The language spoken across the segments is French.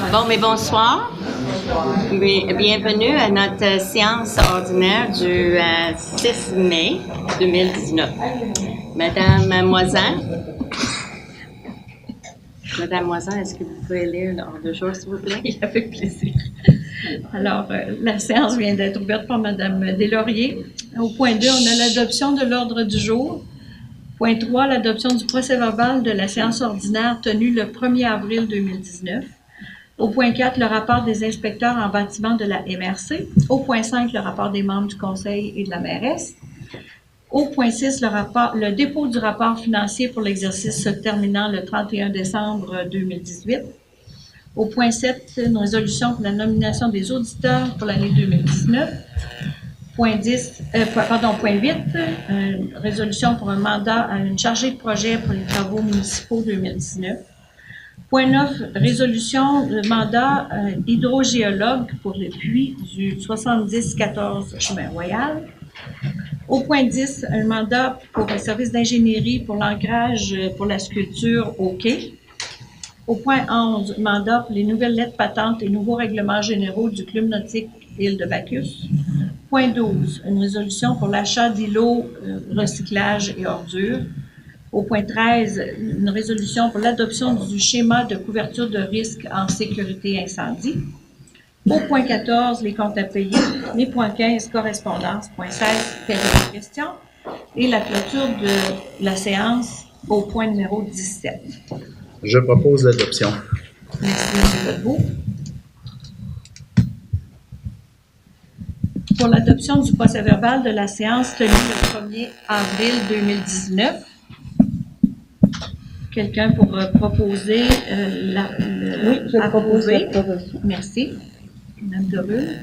Bon, mais bonsoir. Bienvenue à notre séance ordinaire du 6 mai 2019. Madame Moisan, est-ce que vous pouvez lire l'ordre du jour, s'il vous plaît? Oui, avec plaisir. Alors, la séance vient d'être ouverte par Madame Deslauriers. Au point 2, on a l'adoption de l'ordre du jour. Point 3, l'adoption du procès-verbal de la séance ordinaire tenue le 1er avril 2019. Au point 4, le rapport des inspecteurs en bâtiment de la MRC. Au point 5, le rapport des membres du conseil et de la mairesse. Au point 6, le dépôt du rapport financier pour l'exercice se terminant le 31 décembre 2018. Au point 7, une résolution pour la nomination des auditeurs pour l'année 2019. Point 8, une résolution pour un mandat à une chargée de projet pour les travaux municipaux 2019. Point 9, résolution de mandat hydrogéologue pour le puits du 70-14 chemin Royal. Au point 10, un mandat pour un service d'ingénierie pour l'ancrage pour la sculpture au quai. Au point 11, mandat pour les nouvelles lettres patentes et nouveaux règlements généraux du Club nautique Île de Bacchus. Point 12, une résolution pour l'achat d'îlots, recyclage et ordures. Au point 13, une résolution pour l'adoption du schéma de couverture de risque en sécurité incendie. Au point 14, les comptes à payer. Les points 15, correspondance. Point 16, période de questions. Et la clôture de la séance au point numéro 17. Je propose l'adoption. Merci, M. Godbout. Pour l'adoption du procès-verbal de la séance tenue le 1er avril 2019. Quelqu'un pour proposer Oui, je propose l'approbation. Merci. Mme Derulle.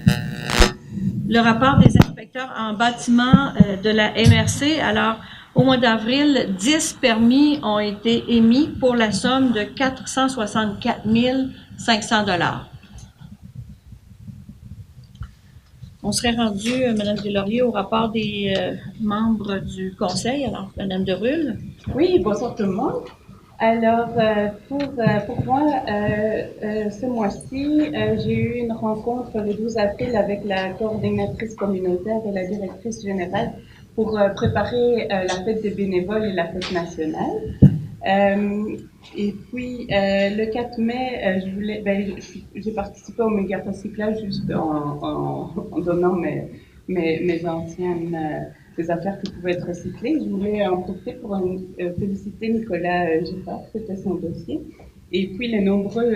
Le rapport des inspecteurs en bâtiment de la MRC. Alors, au mois d'avril, 10 permis ont été émis pour la somme de 464 500 $. On serait rendu, Mme Deslauriers, au rapport des membres du conseil. Alors, Mme Derulle. Oui, bonsoir tout le monde. Alors, pour moi, ce mois-ci, j'ai eu une rencontre le 12 avril avec la coordinatrice communautaire et la directrice générale pour préparer la fête des bénévoles et la fête nationale. Et puis, le 4 mai, j'ai participé au méga recyclage juste en donnant mes anciennes des affaires qui pouvaient être recyclées. Je voulais en profiter pour féliciter Nicolas Giffard, c'était son dossier. Et puis les nombreux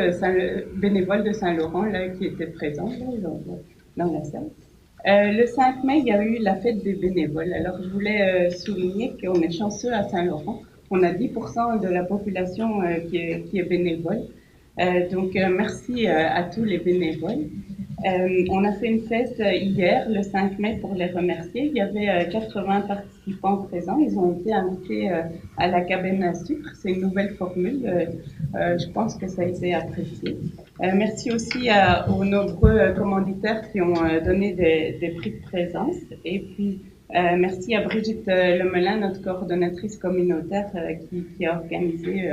bénévoles de Saint-Laurent là, qui étaient présents là, dans la salle. Le 5 mai, il y a eu la fête des bénévoles. Alors, je voulais souligner qu'on est chanceux à Saint-Laurent. On a 10% de la population qui est bénévole. Donc, merci à tous les bénévoles. On a fait une fête hier, le 5 mai, pour les remercier. Il y avait 80 participants présents. Ils ont été invités à la cabane à sucre. C'est une nouvelle formule. Je pense que ça a été apprécié. Merci aussi aux nombreux commanditaires qui ont donné des prix de présence. Et puis, merci à Brigitte Lemelin, notre coordonnatrice communautaire, qui a organisé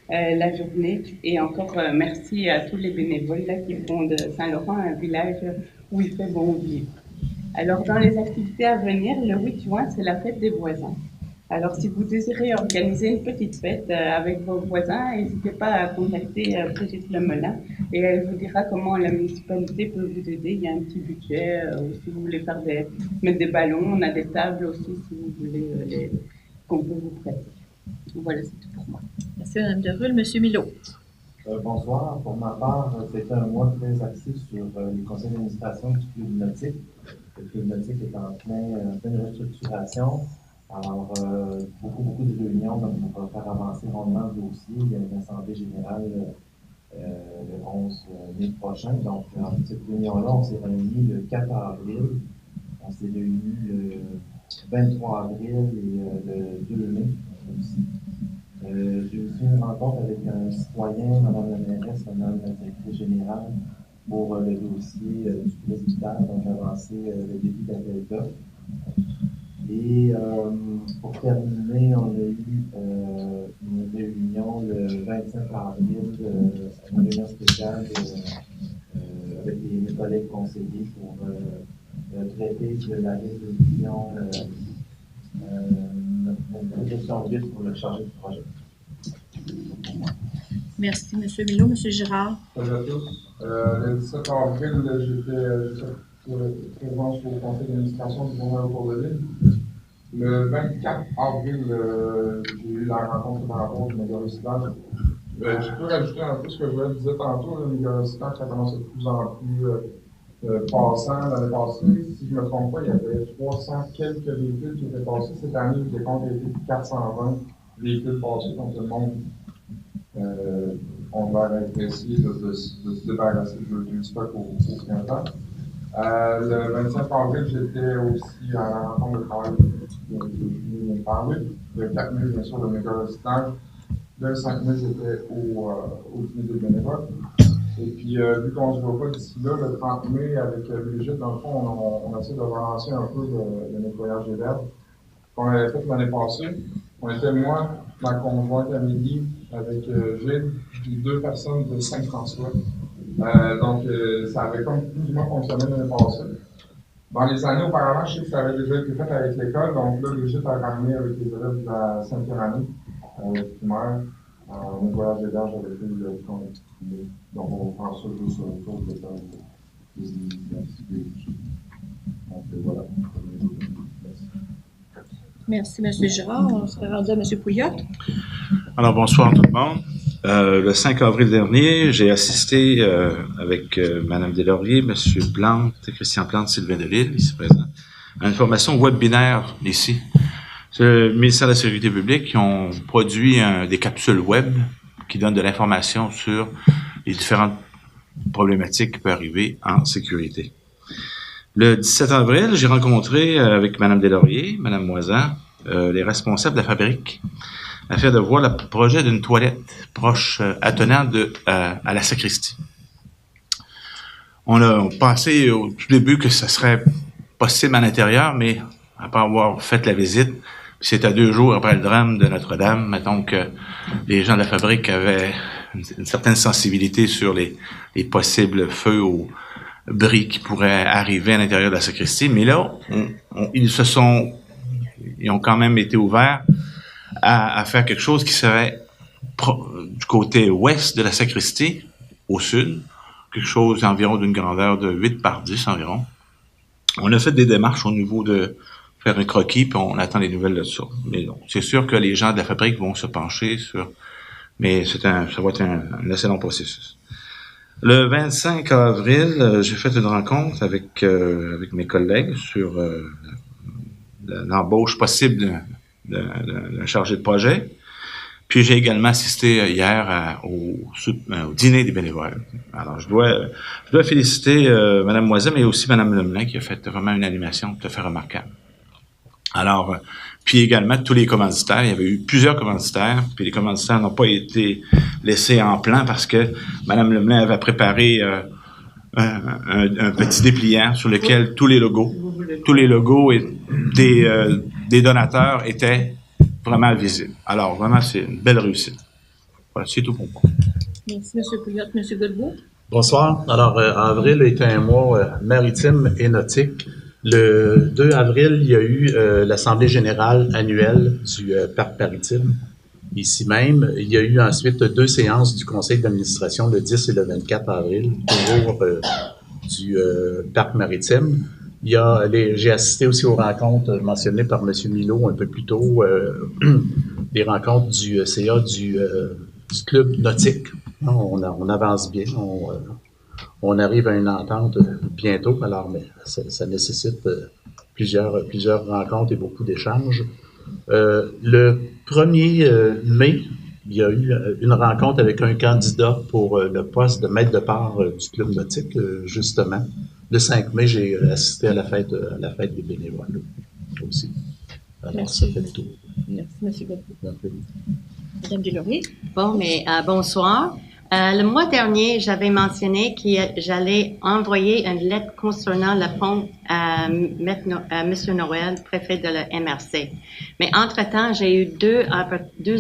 la journée. Et encore merci à tous les bénévoles là, qui font de Saint-Laurent un village où il fait bon vivre. Alors, dans les activités à venir, le 8 juin, c'est la fête des voisins. Alors, si vous désirez organiser une petite fête avec vos voisins, n'hésitez pas à contacter Brigitte Lemelin et elle vous dira comment la municipalité peut vous aider. Il y a un petit budget, ou si vous voulez mettre des ballons, on a des tables aussi si vous voulez qu'on peut vous prêter. Voilà, c'est tout pour moi. Merci, Mme Derulle. Monsieur Milot. Bonsoir. Pour ma part, c'était un mois très axé sur les conseils d'administration du Club nautique. Le Club nautique est en pleine restructuration. Alors, beaucoup de réunions pour faire avancer rondement le dossier. Il y a une assemblée générale le 11 mai prochain. Donc, en cette réunion-là, on s'est réunis le 4 avril. On s'est réunis le 23 avril et le 2 mai aussi. J'ai aussi une rencontre avec un citoyen, Mme la mairesse, Mme la directrice générale, pour le dossier du presbytère, donc avancer le début d'appel d'offres. Et pour terminer, on a eu une réunion le 25 avril, une réunion spéciale avec mes collègues conseillers pour traiter de la résolution notre projection de risque pour le chargé de projet. Merci, M. Milot. M. Girard. Bonjour à tous. Le 17 avril, j'étais présent au conseil d'administration du journal Autour de l'île. Le 24 avril, j'ai eu la rencontre par rapport au méga-recyclage. Je peux rajouter un peu ce que je disais tantôt, le méga-recyclage, ça commence à être de plus en plus passant. L'année passée, si je ne me trompe pas, il y avait 300 quelques véhicules qui étaient passés. Cette année, le décompte a été de 420 véhicules passés, donc le monde on va essayer de se débarrasser du stock au printemps. Le 25 avril, j'étais aussi à la rencontre de travail que je viens de parler. Le 4 mai, bien sûr, le méga-recyclage. Le 5 mai, j'étais au dîner des bénévoles. Et puis, vu qu'on ne se voit pas d'ici là, le 30 mai, avec Brigitte, dans le fond, on essaie de relancer un peu le nettoyage des verbes qu'on avait fait l'année passée. On était, moi, ma conjointe Amélie, avec Gilles, puis 2 personnes de Saint-François. Donc, ça avait comme plus ou moins fonctionné l'année passée. Dans les années auparavant, je sais que ça avait déjà été fait avec l'école, donc là, Brigitte a ramené avec les élèves de la 5e année, primaire, un nettoyage des verges avec eux, donc on va faire ça juste autour de des identités. Donc, voilà. Merci, M. Girard. On serait rendu à M. Pouliot. Alors, bonsoir tout le monde. Le 5 avril dernier, j'ai assisté avec Mme Deslauriers, M. Plante, Christian Plante, Sylvain Delille, ici présent, à une formation webinaire ici. C'est le ministère de la Sécurité publique qui ont produit des capsules web qui donnent de l'information sur les différentes problématiques qui peuvent arriver en sécurité. Le 17 avril, j'ai rencontré avec Mme Deslauriers, Mme Moisan, les responsables de la fabrique, afin de voir le projet d'une toilette proche, attenant à la sacristie. On a pensé au tout début que ce serait possible à l'intérieur, mais après avoir fait la visite, c'est à 2 jours après le drame de Notre-Dame, mettons que les gens de la fabrique avaient une certaine sensibilité sur les possibles feux ou bris qui pourraient arriver à l'intérieur de la sacristie. Mais là, ils ont quand même été ouverts à faire quelque chose qui serait du côté ouest de la sacristie, au sud, quelque chose environ d'une grandeur de 8 par 10 environ. On a fait des démarches au niveau de faire un croquis, puis on attend les nouvelles de ça. Mais non, c'est sûr que les gens de la fabrique vont se pencher sur... Mais ça va être un assez long processus. Le 25 avril, j'ai fait une rencontre avec mes collègues sur l'embauche possible d'un chargé de projet. Puis j'ai également assisté hier au dîner des bénévoles. Alors je dois féliciter Mme Moisan, mais aussi Mme Lemelin qui a fait vraiment une animation tout à fait remarquable. Alors, puis également tous les commanditaires. Il y avait eu plusieurs commanditaires, puis les commanditaires n'ont pas été laissés en plan parce que Mme Lemelin avait préparé un petit dépliant sur lequel tous les logos des donateurs étaient vraiment visibles. Alors, vraiment, c'est une belle réussite. Voilà, c'est tout pour moi. Merci, M. Pouliot. M. Godbout. Bonsoir. Alors, avril est un mois maritime et nautique. Le 2 avril, il y a eu l'Assemblée générale annuelle du Parc maritime, ici même. Il y a eu ensuite 2 séances du conseil d'administration, le 10 et le 24 avril, toujours du Parc maritime. J'ai assisté aussi aux rencontres mentionnées par M. Milot un peu plus tôt, les rencontres du CA du club nautique. On avance bien, on arrive à une entente bientôt, alors mais ça nécessite plusieurs rencontres et beaucoup d'échanges. Le 1er mai, il y a eu une rencontre avec un candidat pour le poste de maître de part du club nautique, justement. Le 5 mai, j'ai assisté à la fête des bénévoles aussi. Alors, merci. Ça fait le tour. Merci, M. Godbout. Merci. Mme Deslauriers. Bon, mais bonsoir. Le mois dernier, j'avais mentionné que j'allais envoyer une lettre concernant le fonds à M. Noël, préfet de la MRC. Mais entre-temps, j'ai eu deux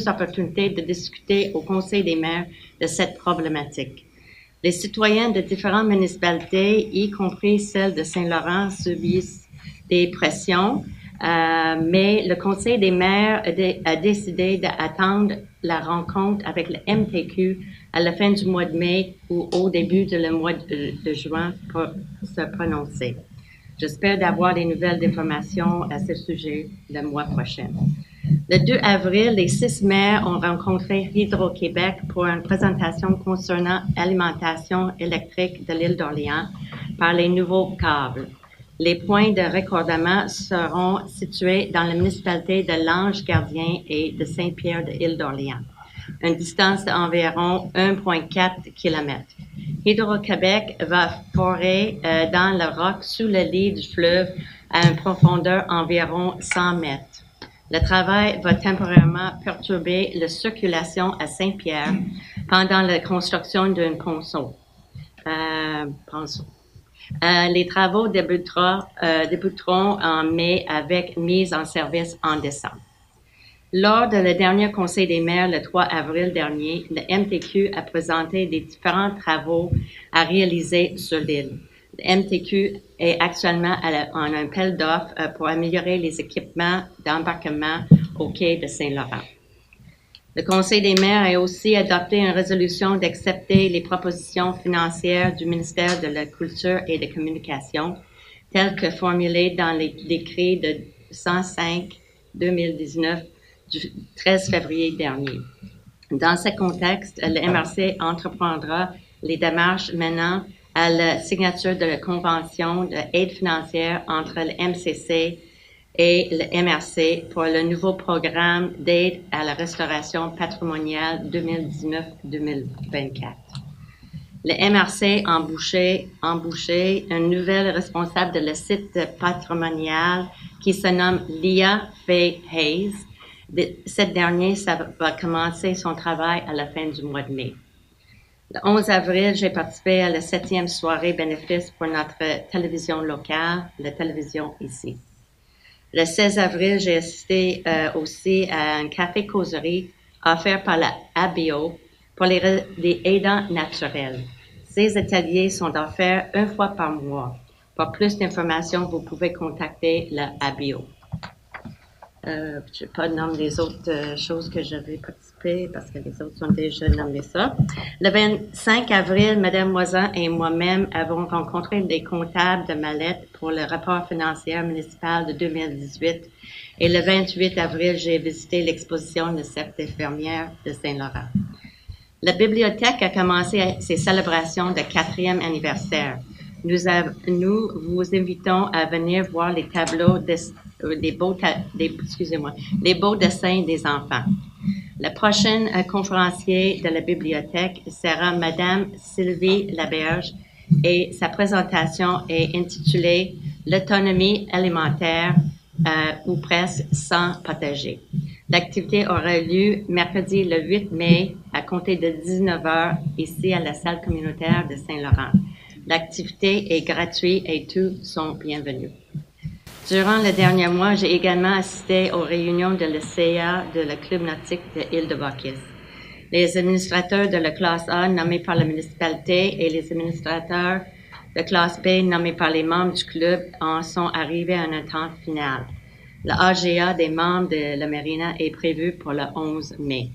opportunités de discuter au Conseil des maires de cette problématique. Les citoyens de différentes municipalités, y compris celle de Saint-Laurent, subissent des pressions, mais le Conseil des maires a décidé d'attendre la rencontre avec le MTQ à la fin du mois de mai ou au début de le mois de juin pour se prononcer. J'espère d'avoir des nouvelles d'informations à ce sujet le mois prochain. Le 2 avril, les 6 maires ont rencontré Hydro-Québec pour une présentation concernant l'alimentation électrique de l'île d'Orléans par les nouveaux câbles. Les points de raccordement seront situés dans la municipalité de Lange-Gardien et de Saint-Pierre de l'île d'Orléans, une distance d'environ 1,4 km. Hydro-Québec va forer dans le roc sous le lit du fleuve à une profondeur d'environ 100 mètres. Le travail va temporairement perturber la circulation à Saint-Pierre pendant la construction d'un ponceau. Les travaux débuteront en mai avec mise en service en décembre. Lors de le dernier Conseil des maires le 3 avril dernier, le MTQ a présenté des différents travaux à réaliser sur l'île. Le MTQ est actuellement en appel d'offres pour améliorer les équipements d'embarquement au quai de Saint-Laurent. Le Conseil des maires a aussi adopté une résolution d'accepter les propositions financières du ministère de la Culture et des Communications, telles que formulées dans les décrets de 105-2019 du 13 février dernier. Dans ce contexte, le MRC entreprendra les démarches menant à la signature de la convention d'aide financière entre le MCC et le MRC pour le nouveau programme d'aide à la restauration patrimoniale 2019-2024. Le MRC a embauché une nouvelle responsable de le site patrimonial qui se nomme Leah Faye Hayes. Cette dernière va commencer son travail à la fin du mois de mai. Le 11 avril, j'ai participé à la 7e soirée bénéfice pour notre télévision locale, la télévision ici. Le 16 avril, j'ai assisté aussi à un café-causerie offert par la ABO pour les aidants naturels. Ces ateliers sont offerts une fois par mois. Pour plus d'informations, vous pouvez contacter la ABO. Je ne vais pas nommer les autres choses que j'avais participé parce que les autres ont déjà nommé ça. Le 25 avril, Mme Moisan et moi-même avons rencontré des comptables de Mallette pour le rapport financier municipal de 2018. Et le 28 avril, j'ai visité l'exposition de cette infirmière de Saint-Laurent. La bibliothèque a commencé ses célébrations de 4e anniversaire. Nous vous invitons à venir voir les tableaux les beaux dessins des enfants. La prochaine conférencier de la bibliothèque sera Madame Sylvie Laberge et sa présentation est intitulée « L'autonomie alimentaire ou presque sans potager ». L'activité aura lieu mercredi le 8 mai à compter de 19h ici à la salle communautaire de Saint-Laurent. L'activité est gratuite et tous sont bienvenus. Durant le dernier mois, j'ai également assisté aux réunions de l'ECA de le Club nautique de Île-de-Bacchus. Les administrateurs de la classe A nommés par la municipalité et les administrateurs de classe B nommés par les membres du club en sont arrivés à une entente finale. Le AGA des membres de la Marina est prévu pour le 11 mai.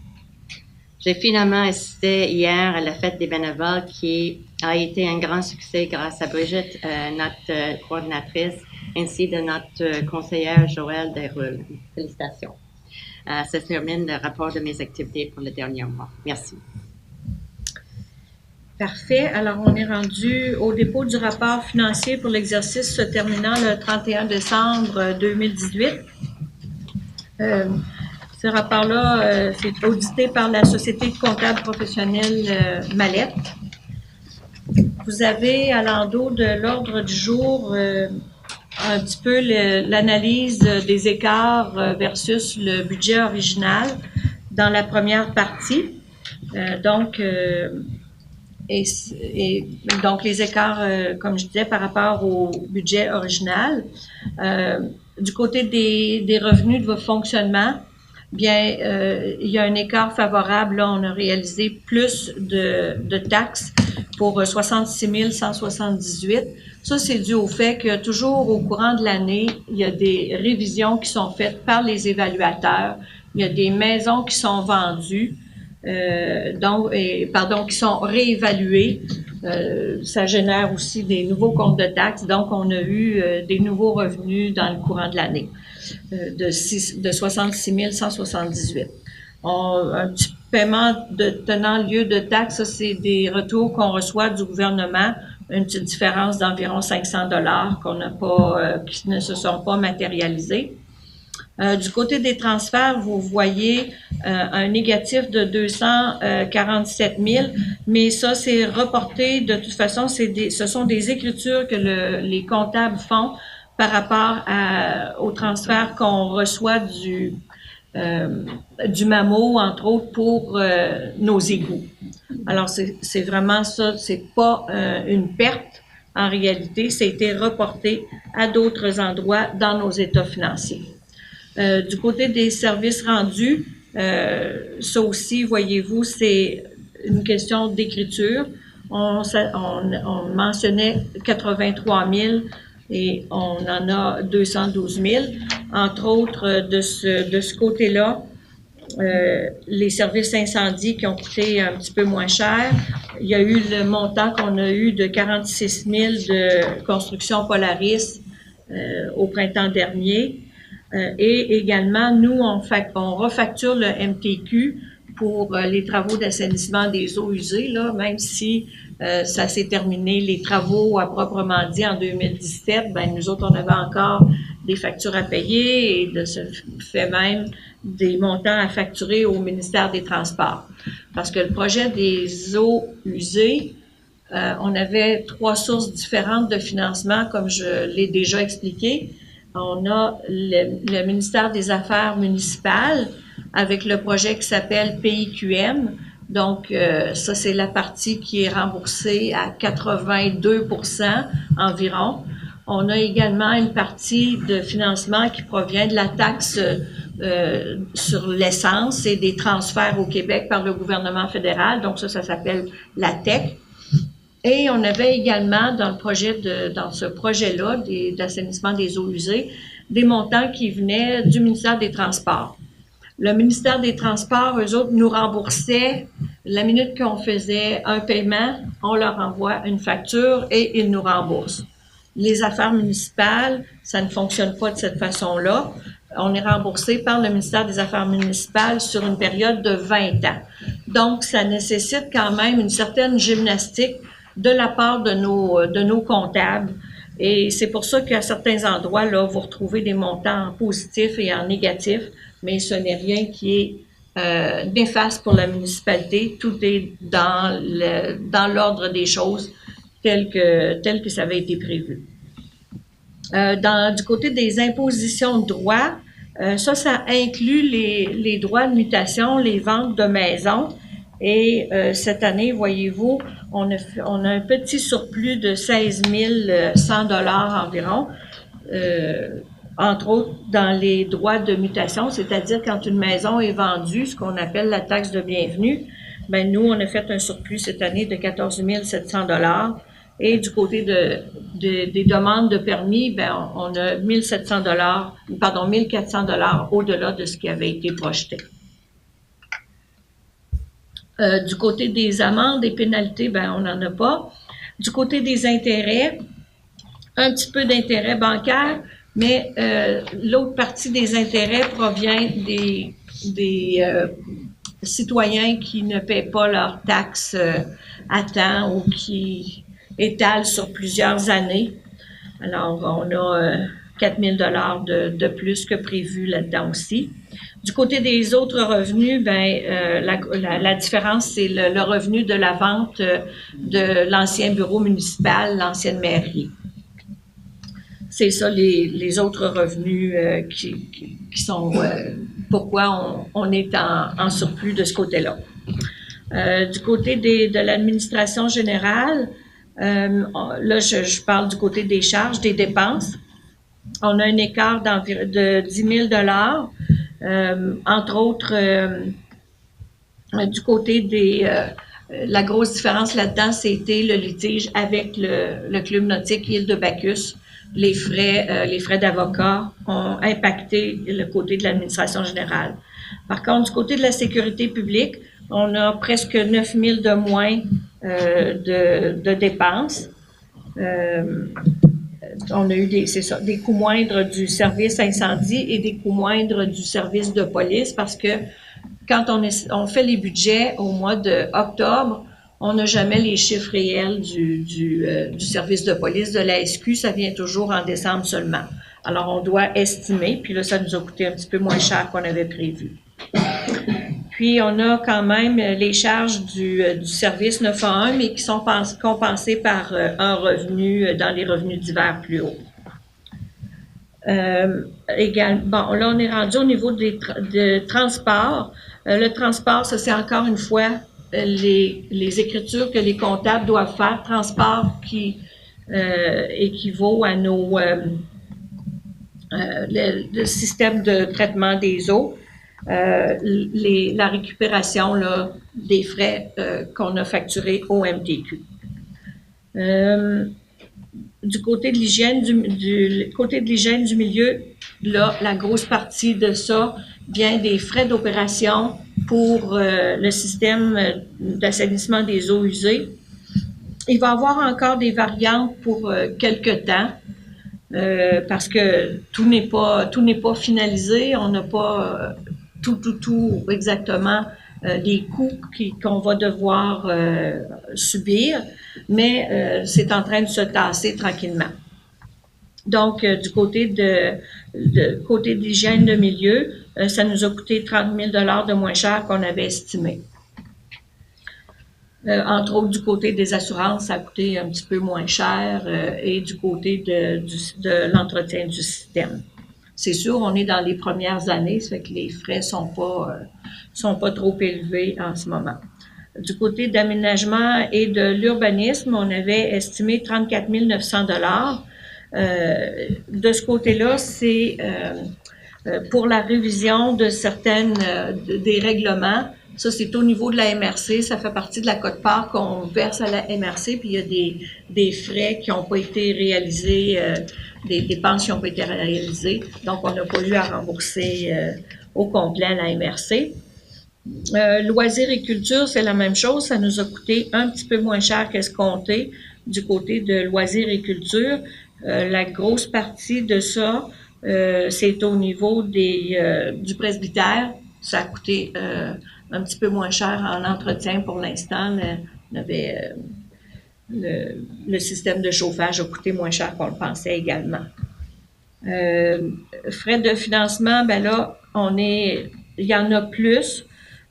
J'ai finalement assisté hier à la fête des bénévoles qui a été un grand succès grâce à Brigitte, notre coordinatrice, ainsi de notre conseillère Joëlle Desroules. Félicitations. Ça termine le rapport de mes activités pour le dernier mois. Merci. Parfait. Alors, on est rendu au dépôt du rapport financier pour l'exercice se terminant le 31 décembre 2018. Ce rapport-là, c'est audité par la Société de comptables professionnels Mallette. Vous avez à l'endos de l'ordre du jour un petit peu l'analyse des écarts versus le budget original dans la première partie. Donc, et donc les écarts, comme je disais, par rapport au budget original. Du côté des revenus de fonctionnement, bien, il y a un écart favorable. Là, on a réalisé plus de taxes pour 66 178. Ça, c'est dû au fait que toujours au courant de l'année, il y a des révisions qui sont faites par les évaluateurs. Il y a des maisons qui sont vendues, qui sont réévaluées. Ça génère aussi des nouveaux comptes de taxes. Donc, on a eu des nouveaux revenus dans le courant de l'année de 66 178. Un petit paiement de tenant lieu de taxes, ça, c'est des retours qu'on reçoit du gouvernement, une petite différence d'environ 500 $ qu'on n'a pas, qui ne se sont pas matérialisés. Du côté des transferts, vous voyez un négatif de 247 000, mais ça, c'est reporté. De toute façon, ce sont des écritures que les comptables font par rapport aux transferts qu'on reçoit du MAMO, entre autres, pour nos égouts. Alors, c'est vraiment ça, c'est pas une perte en réalité, ça a été reporté à d'autres endroits dans nos états financiers. Du côté des services rendus, ça aussi, voyez-vous, c'est une question d'écriture. On mentionnait 83 000 et on en a 212 000. Entre autres, de ce côté-là, les services incendies qui ont coûté un petit peu moins cher. Il y a eu le montant qu'on a eu de 46 000 de construction Polaris au printemps dernier. Et également, nous, on refacture le MTQ pour les travaux d'assainissement des eaux usées, là, même si ça s'est terminé, les travaux à proprement dit en 2017, ben nous autres, on avait encore des factures à payer et de ce fait même des montants à facturer au ministère des Transports. Parce que le projet des eaux usées, on avait 3 sources différentes de financement, comme je l'ai déjà expliqué. On a le ministère des Affaires municipales avec le projet qui s'appelle PIQM. Donc, ça, c'est la partie qui est remboursée à 82% environ. On a également une partie de financement qui provient de la taxe sur l'essence et des transferts au Québec par le gouvernement fédéral. Donc, ça s'appelle la TEC. Et on avait également dans ce projet-là d'assainissement des eaux usées, des montants qui venaient du ministère des Transports. Le ministère des Transports, eux autres, nous remboursaient la minute qu'on faisait un paiement, on leur envoie une facture et ils nous remboursent. Les affaires municipales, ça ne fonctionne pas de cette façon-là. On est remboursé par le ministère des Affaires municipales sur une période de 20 ans. Donc, ça nécessite quand même une certaine gymnastique de la part de nos comptables. Et c'est pour ça qu'à certains endroits, là, vous retrouvez des montants en positif et en négatif, mais ce n'est rien qui est néfaste pour la municipalité. Tout est dans l'ordre des choses tel que ça avait été prévu. Du côté des impositions de droits, ça inclut les droits de mutation, les ventes de maisons. Et cette année, voyez-vous, on a un petit surplus de 16 100 $ environ, entre autres dans les droits de mutation, c'est-à-dire quand une maison est vendue, ce qu'on appelle la taxe de bienvenue, ben nous, on a fait un surplus cette année de 14 700 $. Et du côté des demandes de permis, ben on a 1 400 $ au-delà de ce qui avait été projeté. Du côté des amendes et pénalités, ben on n'en a pas. Du côté des intérêts, un petit peu d'intérêts bancaires, mais l'autre partie des intérêts provient des citoyens qui ne paient pas leurs taxes à temps ou qui étalent sur plusieurs années. Alors, on a 4 000 $ de plus que prévu là-dedans aussi. Du côté des autres revenus, ben la différence, c'est le revenu de la vente de l'ancien bureau municipal, l'ancienne mairie. C'est ça les autres revenus qui sont pourquoi on est en surplus de ce côté-là. Du côté de l'administration générale, là, je parle du côté des charges, des dépenses. On a un écart de 10 000 entre autres, du côté la grosse différence là-dedans, c'était le litige avec le club nautique Île de Bacchus. Les frais d'avocat ont impacté le côté de l'administration générale. Par contre, du côté de la sécurité publique, on a presque 9 000 de moins de dépenses. On a eu des coûts moindres du service incendie et des coûts moindres du service de police parce que quand on fait les budgets au mois d'octobre, on n'a jamais les chiffres réels du service de police de la SQ, ça vient toujours en décembre seulement. Alors, on doit estimer, puis là, ça nous a coûté un petit peu moins cher qu'on avait prévu. Puis, on a quand même les charges du service 911, mais qui sont compensées par un revenu dans les revenus divers plus hauts. Bon, là, on est rendu au niveau de transport. Le transport, ça, c'est encore une fois les écritures que les comptables doivent faire. Transport qui équivaut à le système de traitement des eaux. La récupération là, des frais qu'on a facturés au MTQ. Du côté de l'hygiène du milieu, là, la grosse partie de ça vient des frais d'opération pour le système d'assainissement des eaux usées. Il va y avoir encore des variantes pour quelque temps. Parce que tout n'est pas finalisé, on n'a pas tout exactement les coûts qu'on va devoir subir, mais c'est en train de se tasser tranquillement. Donc, du côté de l'hygiène de milieu, ça nous a coûté 30 000 $ de moins cher qu'on avait estimé. Entre autres, du côté des assurances, ça a coûté un petit peu moins cher et du côté de l'entretien du système. C'est sûr, on est dans les premières années, ça fait que les frais sont pas trop élevés en ce moment. Du côté d'aménagement et de l'urbanisme, on avait estimé 34 900 $. De ce côté-là, c'est pour la révision de des règlements. Ça, c'est au niveau de la MRC. Ça fait partie de la quote-part qu'on verse à la MRC. Puis, il y a des frais qui n'ont pas été réalisés, des dépenses qui n'ont pas été réalisées. Donc, on n'a pas eu à rembourser au complet à la MRC. Loisirs et culture, c'est la même chose. Ça nous a coûté un petit peu moins cher qu'escompté du côté de loisirs et culture. La grosse partie de ça, c'est au niveau du presbytère. Ça a coûté un petit peu moins cher en entretien pour l'instant. Le système de chauffage a coûté moins cher qu'on le pensait également. Frais de financement, ben là, il y en a plus.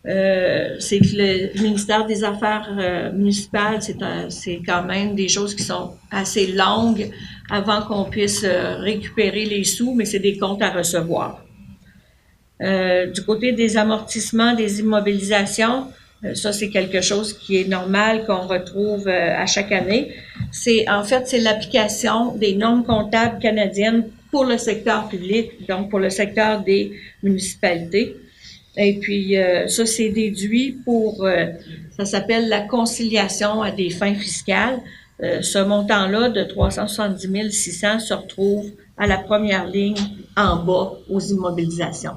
C'est que le ministère des Affaires municipales, c'est quand même des choses qui sont assez longues avant qu'on puisse récupérer les sous, mais c'est des comptes à recevoir. Du côté des amortissements, des immobilisations, ça c'est quelque chose qui est normal qu'on retrouve à chaque année. C'est l'application des normes comptables canadiennes pour le secteur public, donc pour le secteur des municipalités. Et puis ça c'est déduit ça s'appelle la conciliation à des fins fiscales. Ce montant-là de 370 600 se retrouve à la première ligne en bas aux immobilisations.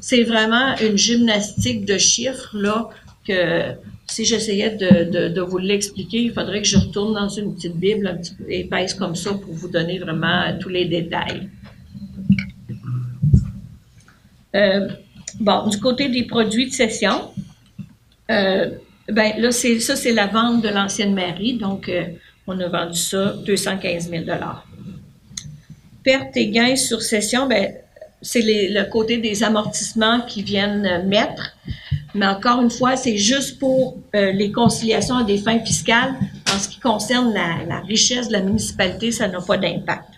C'est vraiment une gymnastique de chiffres là que si j'essayais de vous l'expliquer, il faudrait que je retourne dans une petite Bible un petit peu épaisse comme ça pour vous donner vraiment tous les détails. Bon, du côté des produits de cession, là c'est la vente de l'ancienne mairie, donc on a vendu ça 215 000 $. Pertes et gains sur cession, c'est le côté des amortissements qui viennent mettre. Mais encore une fois, c'est juste pour les conciliations à des fins fiscales. En ce qui concerne la richesse de la municipalité, ça n'a pas d'impact.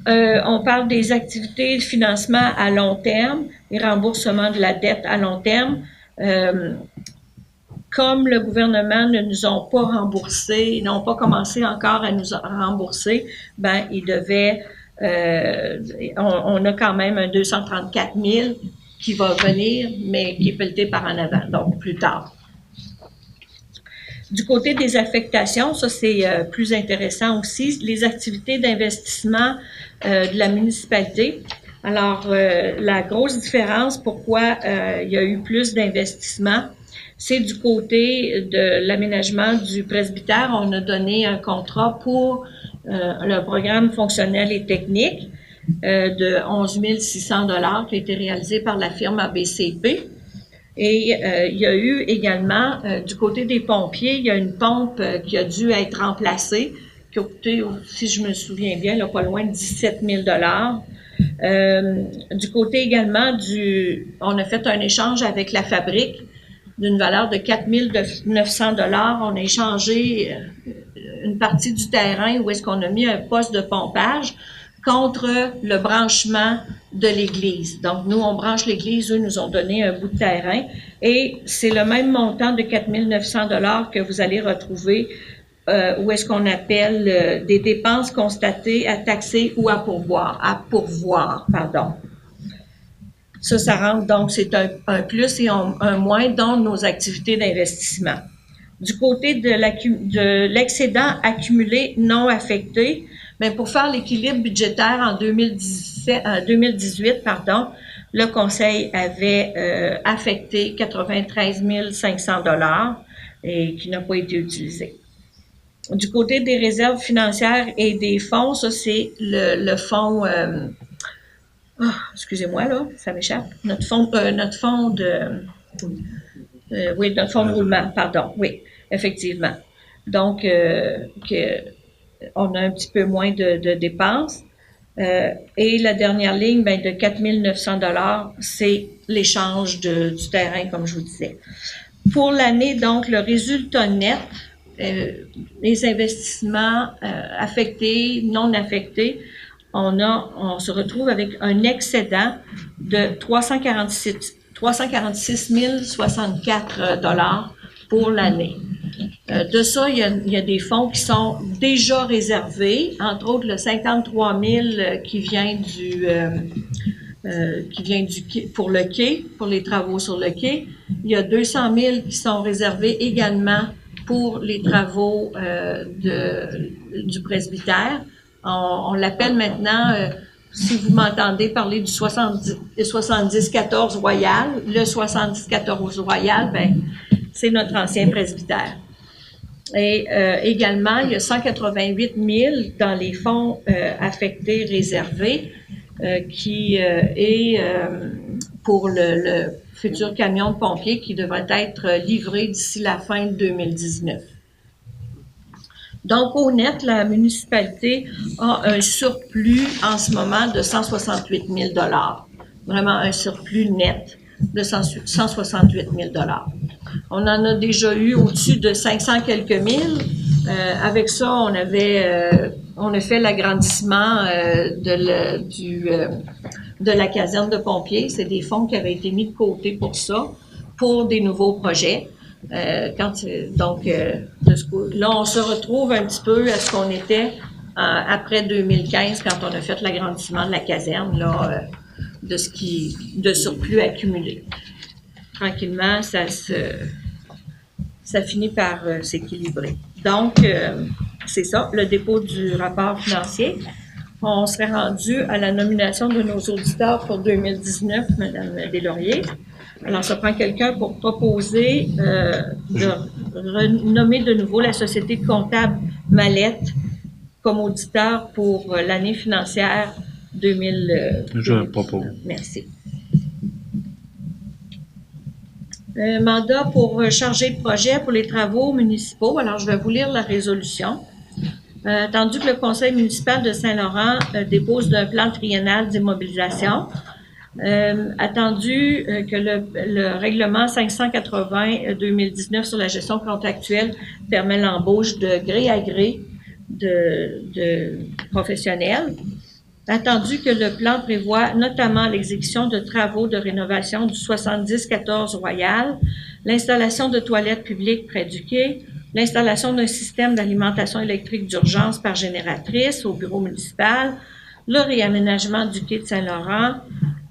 On parle des activités de financement à long terme, les remboursements de la dette à long terme. comme le gouvernement ne nous ont pas remboursé, n'ont pas commencé encore à nous rembourser, ben ils devaient, on a quand même un 234 000 qui va venir, mais qui est pelleté par en avant, donc plus tard. Du côté des affectations, ça c'est plus intéressant aussi, les activités d'investissement de la municipalité. Alors, la grosse différence, pourquoi il y a eu plus d'investissement, c'est du côté de l'aménagement du presbytère. On a donné un contrat pour le programme fonctionnel et technique de 11 600 $ qui a été réalisé par la firme ABCP. Et il y a eu également, du côté des pompiers, il y a une pompe qui a dû être remplacée, qui a coûté, si je me souviens bien, là, pas loin de 17 000 $. Du côté également on a fait un échange avec la fabrique d'une valeur de 4 900 $. On a échangé une partie du terrain où est-ce qu'on a mis un poste de pompage contre le branchement de l'église. Donc, nous, on branche l'église, eux nous ont donné un bout de terrain et c'est le même montant de 4 900 $ que vous allez retrouver où est-ce qu'on appelle des dépenses constatées à taxer ou à pourvoir, pardon. Ça rentre, donc c'est un plus et un moins dans nos activités d'investissement. Du côté de l'excédent accumulé non affecté, mais pour faire l'équilibre budgétaire en 2018, le Conseil avait affecté 93 500 $ et qui n'a pas été utilisé. Du côté des réserves financières et des fonds, ça c'est le fonds... excusez-moi, là, ça m'échappe. Notre fonds de roulement, pardon, oui, effectivement. Donc, on a un petit peu moins de dépenses. Et la dernière ligne, de 4 900 $, c'est l'échange du terrain, comme je vous disais. Pour l'année, donc, le résultat net, les investissements affectés, non affectés, on se retrouve avec un excédent de 346 064 $ pour l'année. De ça, il y a des fonds qui sont déjà réservés, entre autres le 53 000 qui vient pour le quai, pour les travaux sur le quai. Il y a 200 000 qui sont réservés également pour les travaux du presbytère. On l'appelle maintenant, si vous m'entendez parler du 70-14 Royal, le 70-14 Royal, c'est notre ancien presbytère. Et également, il y a 188 000 dans les fonds affectés réservés qui est pour le futur camion de pompiers qui devrait être livré d'ici la fin de 2019. Donc, au net, la municipalité a un surplus en ce moment de 168 000 $. Vraiment un surplus net de 168 000 $. On en a déjà eu au-dessus de 500 quelques mille. Avec ça, on a fait l'agrandissement de la caserne de pompiers. C'est des fonds qui avaient été mis de côté pour ça, pour des nouveaux projets. Là, on se retrouve un petit peu à ce qu'on était après 2015 quand on a fait l'agrandissement de la caserne, là, de surplus accumulé. Tranquillement, ça finit par s'équilibrer. Donc, c'est ça, le dépôt du rapport financier. On serait rendu à la nomination de nos auditeurs pour 2019, Mme Deslauriers. Alors, ça prend quelqu'un pour proposer de renommer de nouveau la société comptable Mallette comme auditeur pour l'année financière 2000. Je propose. Merci. Mandat pour chargé de projet pour les travaux municipaux. Alors, je vais vous lire la résolution. Attendu que le conseil municipal de Saint-Laurent dépose un plan triennal d'immobilisation, attendu que le règlement 580-2019 sur la gestion contractuelle permet l'embauche de gré à gré de professionnels, attendu que le plan prévoit notamment l'exécution de travaux de rénovation du 70-14 Royal, l'installation de toilettes publiques près du quai, l'installation d'un système d'alimentation électrique d'urgence par génératrice au bureau municipal, le réaménagement du quai de Saint-Laurent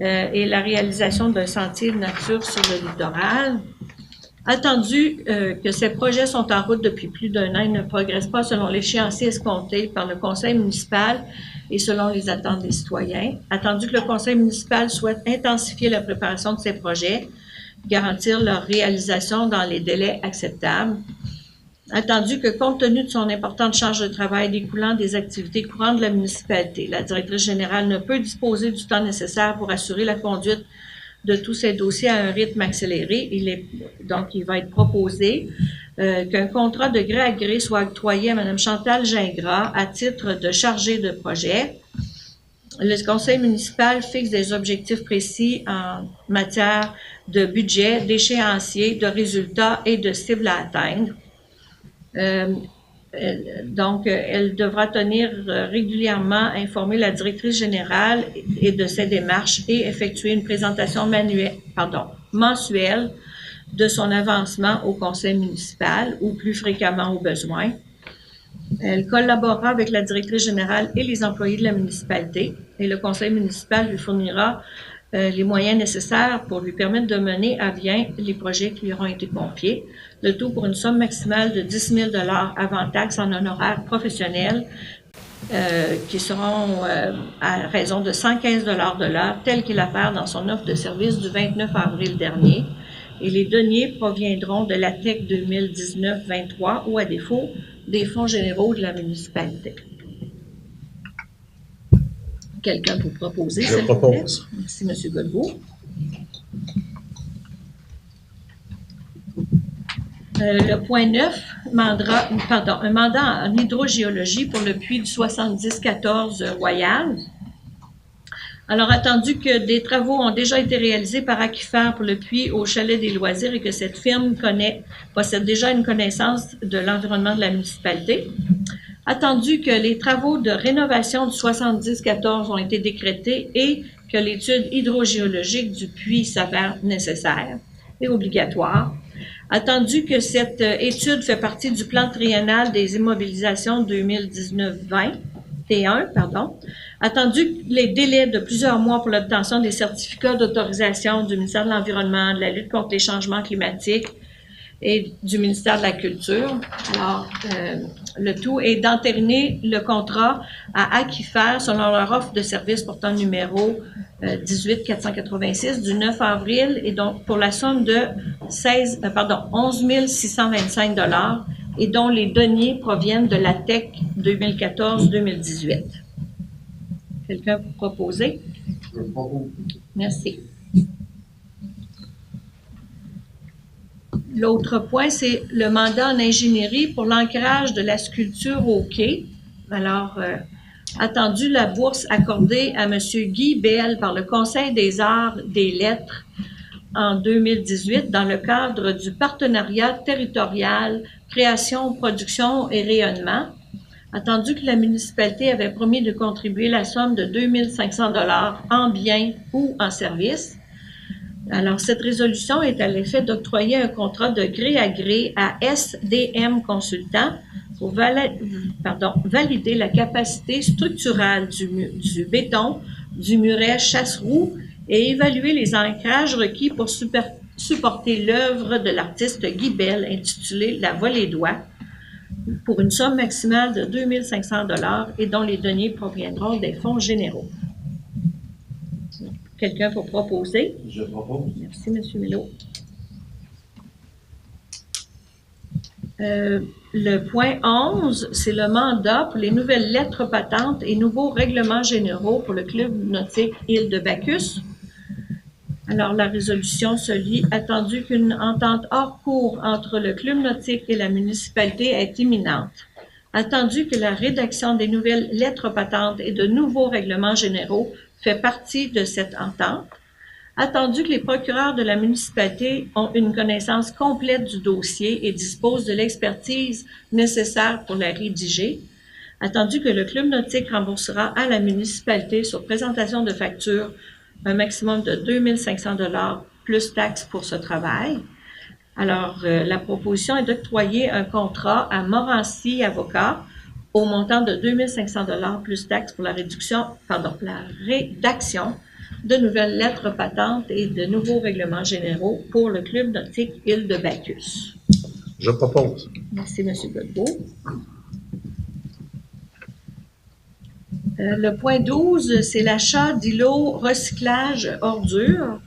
et la réalisation d'un sentier de nature sur le littoral. Attendu que ces projets sont en route depuis plus d'un an et ne progressent pas selon l'échéancier escompté par le conseil municipal et selon les attentes des citoyens. Attendu que le conseil municipal souhaite intensifier la préparation de ces projets, garantir leur réalisation dans les délais acceptables. Attendu que, compte tenu de son importante charge de travail découlant des activités courantes de la municipalité, la directrice générale ne peut disposer du temps nécessaire pour assurer la conduite de tous ces dossiers à un rythme accéléré. Donc, il va être proposé qu'un contrat de gré à gré soit octroyé à Mme Chantal Gingras à titre de chargée de projet. Le conseil municipal fixe des objectifs précis en matière de budget, d'échéancier, de résultats et de cibles à atteindre. Donc, elle devra tenir régulièrement, informer la directrice générale et de ses démarches et effectuer une présentation mensuelle de son avancement au conseil municipal ou plus fréquemment au besoin. Elle collaborera avec la directrice générale et les employés de la municipalité et le conseil municipal lui fournira les moyens nécessaires pour lui permettre de mener à bien les projets qui lui auront été confiés, le tout pour une somme maximale de 10 000 $ avant taxe en honoraires professionnels qui seront à raison de 115 $ de l'heure, tel qu'il apparaît dans son offre de service du 29 avril dernier. Et les deniers proviendront de la TEC 2019-23 ou, à défaut, des fonds généraux de la municipalité. Quelqu'un pour proposer? Je propose. Merci, M. Godbout. Le point 9, un mandat en hydrogéologie pour le puits du 7014 Royal. Alors, attendu que des travaux ont déjà été réalisés par Aquifer pour le puits au Chalet des Loisirs et que cette firme possède déjà une connaissance de l'environnement de la municipalité, attendu que les travaux de rénovation du 7014 ont été décrétés et que l'étude hydrogéologique du puits s'avère nécessaire et obligatoire, attendu que cette étude fait partie du plan triennal des immobilisations 2019-20, T1, attendu que les délais de plusieurs mois pour l'obtention des certificats d'autorisation du ministère de l'Environnement, de la lutte contre les changements climatiques et du ministère de la Culture. Alors, le tout est d'entériner le contrat à Aquifer selon leur offre de service portant numéro 18486 du 9 avril et donc pour la somme de 11 625 $ et dont les deniers proviennent de la TEC 2014-2018. Quelqu'un pour proposer? Je propose. Merci. L'autre point, c'est le mandat en ingénierie pour l'ancrage de la sculpture au quai. Alors, attendu la bourse accordée à M. Guy Bell par le Conseil des arts des lettres en 2018 dans le cadre du partenariat territorial création, production et rayonnement. Attendu que la municipalité avait promis de contribuer la somme de 2 500 $ en biens ou en services. Alors, cette résolution est à l'effet d'octroyer un contrat de gré à gré à SDM Consultant pour valider la capacité structurale du béton, du muret chasse-roue et évaluer les ancrages requis pour supporter l'œuvre de l'artiste Guy Bell intitulée La volée d'oie pour une somme maximale de 2 500 $ et dont les deniers proviendront des fonds généraux. Quelqu'un pour proposer? Je propose. Merci, M. Milo. Le point 11, c'est le mandat pour les nouvelles lettres patentes et nouveaux règlements généraux pour le Club nautique Île de Bacchus. Alors, la résolution se lit, attendu qu'une entente hors cours entre le Club nautique et la municipalité est imminente. Attendu que la rédaction des nouvelles lettres patentes et de nouveaux règlements généraux fait partie de cette entente. Attendu que les procureurs de la municipalité ont une connaissance complète du dossier et disposent de l'expertise nécessaire pour la rédiger. Attendu que le Club nautique remboursera à la municipalité sur présentation de facture un maximum de 2 500 $ plus taxes pour ce travail. Alors, la proposition est d'octroyer un contrat à Morancy Avocat au montant de 2 500 $ plus taxes pour la rédaction de nouvelles lettres patentes et de nouveaux règlements généraux pour le Club nautique Île de Bacchus. Je propose. Merci, M. Godbout. Le point 12, c'est l'achat d'îlots recyclage ordures.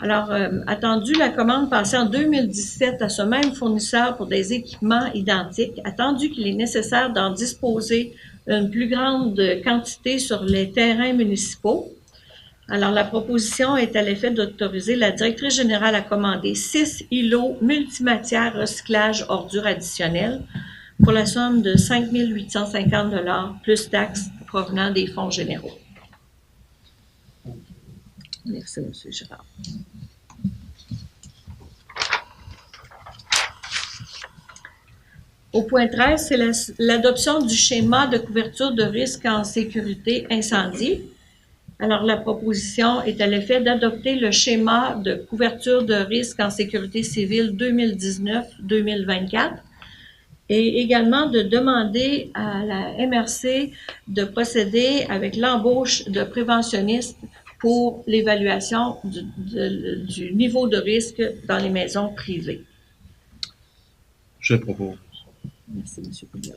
Alors, attendu la commande passée en 2017 à ce même fournisseur pour des équipements identiques, attendu qu'il est nécessaire d'en disposer une plus grande quantité sur les terrains municipaux. Alors, la proposition est à l'effet d'autoriser la directrice générale à commander 6 îlots multimatières recyclage ordures additionnels pour la somme de 5 850 $ plus taxes provenant des fonds généraux. Merci, M. Girard. Au point 13, c'est l'adoption du schéma de couverture de risque en sécurité incendie. Alors, la proposition est à l'effet d'adopter le schéma de couverture de risque en sécurité civile 2019-2024 et également de demander à la MRC de procéder avec l'embauche de préventionnistes pour l'évaluation du niveau de risque dans les maisons privées. Je propose. Merci, M. Pouliot.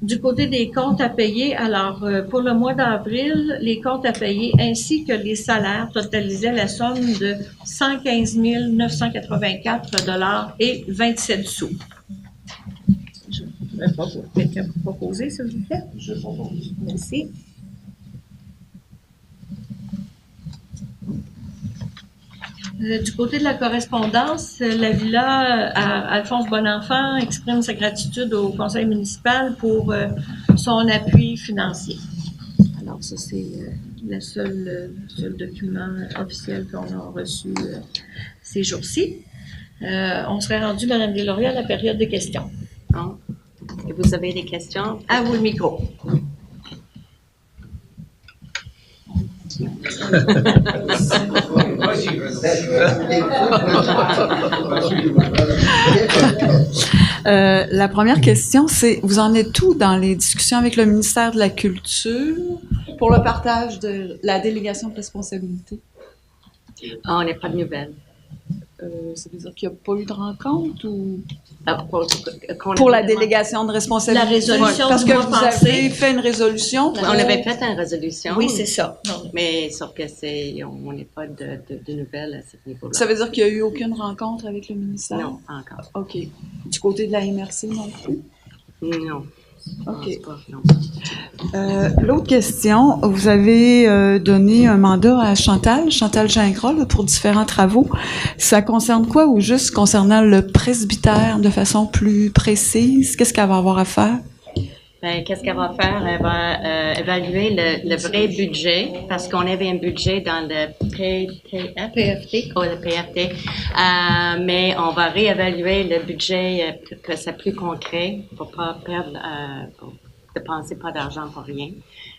Du côté des comptes à payer, alors pour le mois d'avril, les comptes à payer ainsi que les salaires totalisaient la somme de 115 984 $ et 27 sous. Je ne vais pas quelqu'un proposer, s'il vous plaît. Je propose. Merci. Du côté de la correspondance, la Villa Alphonse Bonenfant exprime sa gratitude au conseil municipal pour son appui financier. Alors, ça, c'est le seul document officiel qu'on a reçu ces jours-ci. On serait rendu, Mme Deslauriers, à la période de questions. Bon. Est-ce que vous avez des questions? À vous le micro. La première question, c'est vous en êtes où dans les discussions avec le ministère de la Culture pour le partage de la délégation de responsabilité? On n'a pas de nouvelles. Ça veut dire qu'il n'y a pas eu de rencontre ou Pour la délégation de responsabilité? La résolution parce du que mois vous passé. avez fait une résolution. On avait fait une résolution. Oui, c'est ça. Mais sauf que on n'a pas de nouvelles à ce niveau-là. Ça veut dire qu'il n'y a eu aucune rencontre avec le ministère? Non, pas encore. OK. Du côté de la MRC non plus? Non. OK. Pas, non. L'autre question, vous avez donné un mandat à Chantal Gingras là, pour différents travaux. Ça concerne quoi ou juste concernant le presbytère de façon plus précise? Qu'est-ce qu'elle va avoir à faire? Ben, qu'est-ce qu'elle va faire? Elle va évaluer le vrai budget parce qu'on avait un budget dans le PFT. Oh, le PFT. Mais on va réévaluer le budget pour que c'est plus concret pour pas perdre, pour dépenser pas d'argent pour rien.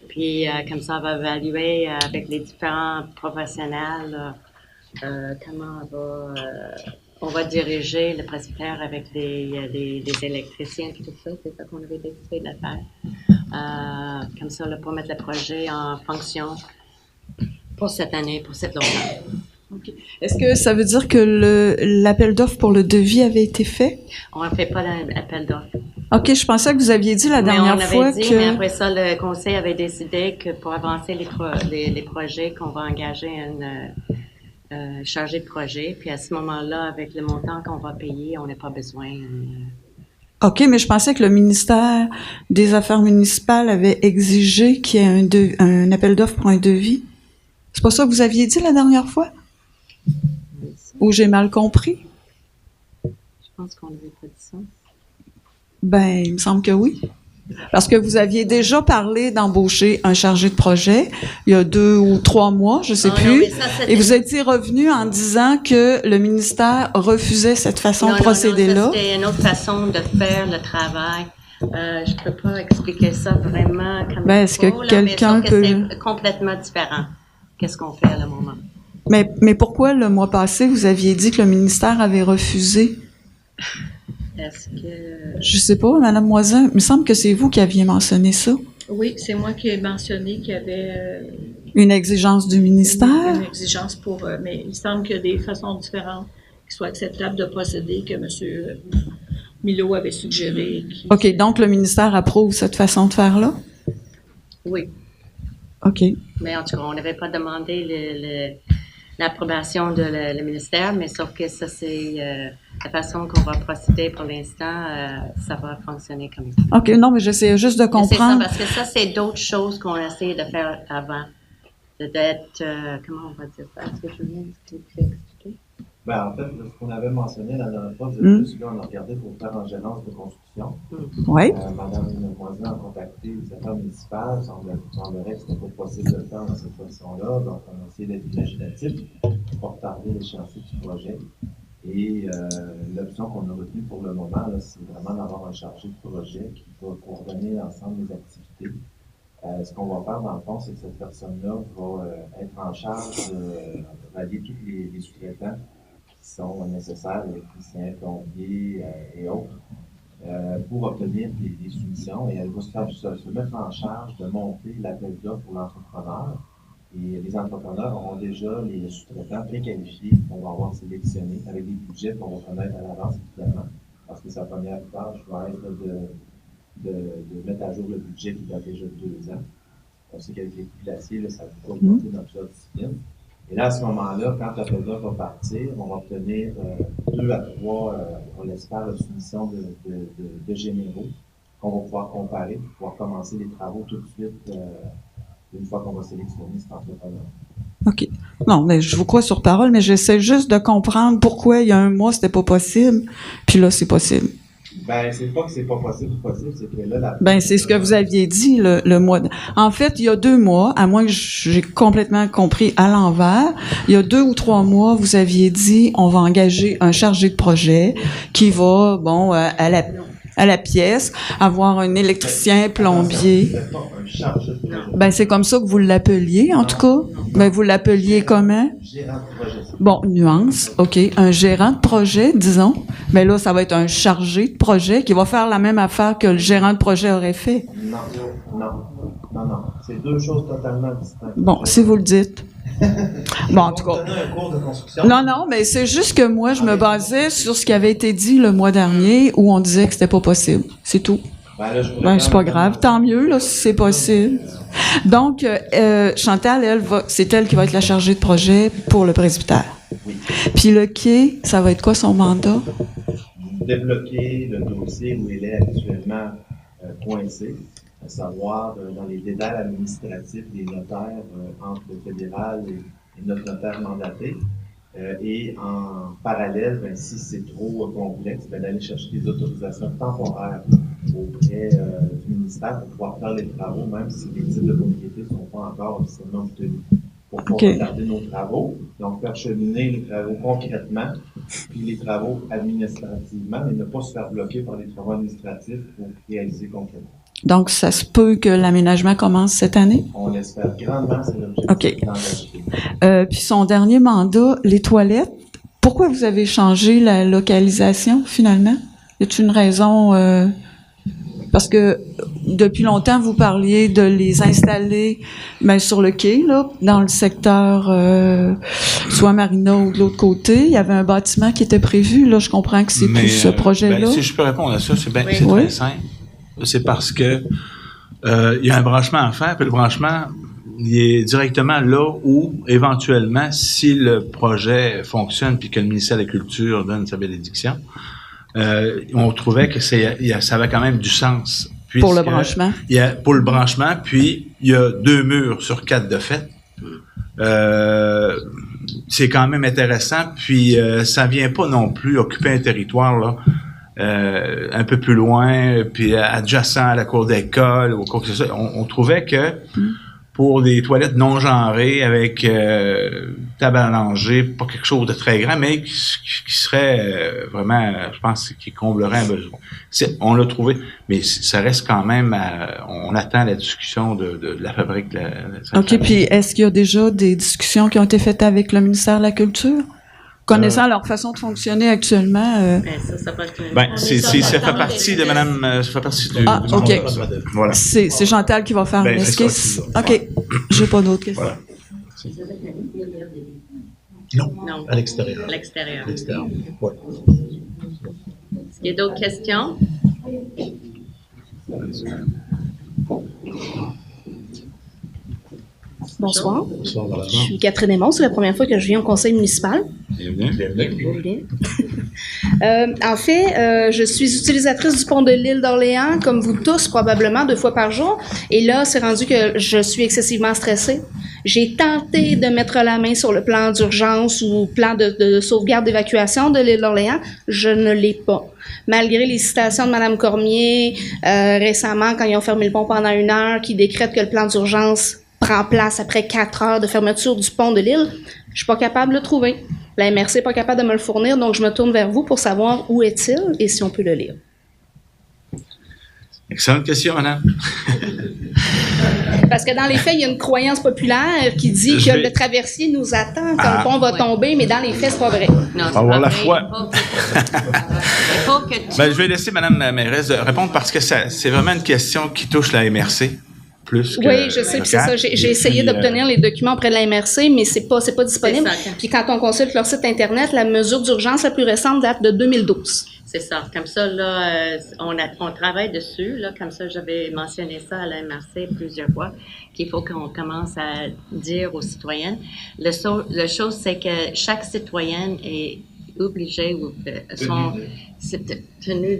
Puis, comme ça, on va évaluer avec les différents professionnels comment on va diriger le presbytère avec les électriciens et tout ça. C'est ça qu'on avait décidé de faire. Comme ça, là, pour mettre le projet en fonction pour cette année, pour cette longue année. Okay. Est-ce que ça veut dire que l'appel d'offres pour le devis avait été fait? On ne fait pas l'appel d'offres. OK, je pensais que vous aviez dit la dernière fois que... Mais après ça, le conseil avait décidé que pour avancer les projets, qu'on va engager une chargé de projet. Puis à ce moment-là, avec le montant qu'on va payer, on n'a pas besoin. OK, mais je pensais que le ministère des Affaires municipales avait exigé qu'il y ait un appel d'offres pour un devis. C'est pas ça que vous aviez dit la dernière fois? Ou j'ai mal compris? Je pense qu'on n'avait pas dit ça. Ben, il me semble que oui. Parce que vous aviez déjà parlé d'embaucher un chargé de projet il y a 2 ou 3 mois, je sais Non, plus. mais ça, c'était- Et vous étiez revenu en disant que le ministère refusait cette façon de procéder-là. Non, c'était une autre façon de faire le travail. Je peux pas expliquer ça vraiment comme Ben, il est-ce que faut, là, quelqu'un mais sauf que peut- c'est complètement différent. Qu'est-ce qu'on fait à le moment? Mais pourquoi le mois passé, vous aviez dit que le ministère avait refusé? Est-ce que... Je sais pas, Madame Moisin, il me semble que c'est vous qui aviez mentionné ça. Oui, c'est moi qui ai mentionné qu'il y avait Une exigence du ministère? une exigence pour... mais il semble qu'il y a des façons différentes qui soient acceptables de procéder que M. Milo avait suggéré. OK, donc le ministère approuve cette façon de faire-là? Oui. OK. Mais en tout cas, on n'avait pas demandé l'approbation de le ministère, mais sauf que ça, c'est la façon qu'on va procéder pour l'instant, ça va fonctionner comme ça. OK, non, mais j'essaie juste de Mais c'est ça, comprendre. parce que ça, c'est d'autres choses qu'on a essayé de faire avant. D'être, comment on va dire ça? Est-ce que je viens d'expliquer? Ben, en fait, ce qu'on avait mentionné la dernière fois, celui on a regardé pour faire en gérance de construction. Oui. Madame Moisin a contacté les affaires municipales, semblerait que ce n'était pas possible de le faire dans cette position-là, donc on a essayé d'être imaginatif pour retarder l'échéancier du projet. Et l'option qu'on a retenue pour le moment, là, c'est vraiment d'avoir un chargé de projet qui va coordonner l'ensemble des activités. Ce qu'on va faire, dans le fond, c'est que cette personne-là va être en charge de rallier tous les sous-traitants qui sont nécessaires, électriciens, plombiers et autres, pour obtenir des soumissions. Et elle va se mettre en charge de monter l'appel d'offres pour l'entrepreneur. Et les entrepreneurs auront déjà les sous-traitants préqualifiés qu'on va avoir sélectionnés avec des budgets qu'on va connaître à l'avance, évidemment, parce que sa première tâche va être de mettre à jour le budget qui date déjà de 2 ans. On sait qu'avec les coûts glaciers, là, ça va augmenter dans plusieurs disciplines. Et là, à ce moment-là, quand l'appel d'offres va partir, on va obtenir 2 à 3, on l'espère, la soumission de généraux qu'on va pouvoir comparer, pour pouvoir commencer les travaux tout de suite une fois qu'on va sélectionner cet entrepreneur. OK. Non, mais je vous crois sur parole, mais j'essaie juste de comprendre pourquoi il y a un mois, c'était pas possible, puis là, c'est possible. Ben, c'est pas que c'est pas possible, c'est que là... Ben, c'est ce que vous aviez dit le mois. En fait, il y a 2 mois, à moins que j'ai complètement compris à l'envers, il y a 2 ou 3 mois, vous aviez dit, on va engager un chargé de projet qui va, bon, à la pièce, avoir un électricien, plombier. C'est pas un chargé de projet. Ben, c'est comme ça que vous l'appeliez, en tout cas. Ben, vous l'appeliez comment? Gérant de projet. Bon, nuance, OK. Un gérant de projet, disons. Mais là, ça va être un chargé de projet qui va faire la même affaire que le gérant de projet aurait fait. Non. C'est 2 choses totalement distinctes. Bon, si vous le dites. Bon, en tout cas. Donner un cours de construction. Non, mais c'est juste que moi, je me basais sur ce qui avait été dit le mois dernier où on disait que c'était pas possible. C'est tout. Ben, c'est pas grave. Tant mieux, là, si c'est possible. Donc, Chantal, c'est elle qui va être la chargée de projet pour le presbytère. Oui. Puis le quai, ça va être quoi son mandat? Débloquer le dossier où il est actuellement coincé, à savoir dans les dédales administratifs des notaires entre le fédéral et notre notaire mandaté. Et en parallèle, ben, si c'est trop complexe, ben, d'aller chercher des autorisations temporaires auprès du ministère pour pouvoir faire les travaux, même si les titres de propriété ne sont pas encore officiellement obtenus. Pour pouvoir regarder nos travaux, donc faire cheminer les travaux concrètement, puis les travaux administrativement, mais ne pas se faire bloquer par les travaux administratifs pour réaliser concrètement. Donc, ça se peut que l'aménagement commence cette année? On l'espère grandement, c'est l'objectif. OK. Puis son dernier mandat, les toilettes, pourquoi vous avez changé la localisation, finalement? Y a-t-il une raison? Parce que depuis longtemps, vous parliez de les installer sur le quai, là, dans le secteur soit Marina ou de l'autre côté. Il y avait un bâtiment qui était prévu. Là, je comprends que c'est plus ce projet-là. Ben, si je peux répondre à ça, c'est très simple. C'est parce que il y a un branchement à faire, puis le branchement, il est directement là où, éventuellement, si le projet fonctionne puis que le ministère de la Culture donne sa bénédiction, on trouvait que ça avait quand même du sens. Pour le branchement? Pour le branchement, puis il y a 2 murs sur 4 de fait. C'est quand même intéressant, puis ça vient pas non plus occuper un territoire là un peu plus loin, puis adjacent à la cour d'école ou quoi que ce soit. On trouvait que pour des toilettes non genrées avec table à langer, pas quelque chose de très grand, mais qui serait vraiment, je pense, qui comblerait un besoin. On l'a trouvé, mais ça reste quand même, on attend la discussion de la fabrique. OK, puis est-ce qu'il y a déjà des discussions qui ont été faites avec le ministère de la Culture? Connaissant leur façon de fonctionner actuellement. Ça va être ça fait partie de Madame. Ça fait partie du. Ah, OK. Voilà. C'est Chantal qui va faire l'esquisse. OK. J'ai pas d'autres questions. Voilà. Non, à l'extérieur. À l'extérieur. À l'extérieur. Ouais. Est-ce qu'il y a d'autres questions? Bonsoir. Bonsoir, madame. Je suis Catherine Aymon. C'est la première fois que je viens au conseil municipal. Bienvenue. En fait, je suis utilisatrice du pont de l'île d'Orléans, comme vous tous, probablement 2 fois par jour. Et là, c'est rendu que je suis excessivement stressée. J'ai tenté de mettre la main sur le plan d'urgence ou plan de sauvegarde d'évacuation de l'île d'Orléans. Je ne l'ai pas. Malgré les citations de Mme Cormier récemment, quand ils ont fermé le pont pendant 1 heure, qui décrète que le plan d'urgence prend place après 4 heures de fermeture du pont de l'île, je suis pas capable de le trouver. La MRC n'est pas capable de me le fournir, donc je me tourne vers vous pour savoir où est-il et si on peut le lire. Excellente question, madame. Parce que dans les faits, il y a une croyance populaire qui dit que le traversier nous attend quand le pont va tomber, mais dans les faits, c'est pas vrai. Non, On va avoir la foi. Je vais laisser madame la mairesse répondre parce que c'est vraiment une question qui touche la MRC. Plus que oui, je sais, puis c'est ça. J'ai essayé d'obtenir les documents auprès de la MRC, mais c'est pas disponible. Puis quand on consulte leur site Internet, la mesure d'urgence la plus récente date de 2012. C'est ça. Comme ça, là, on travaille dessus. Là, comme ça, j'avais mentionné ça à la MRC plusieurs fois, qu'il faut qu'on commence à dire aux citoyennes. La chose, c'est que chaque citoyenne est obligée ou tenue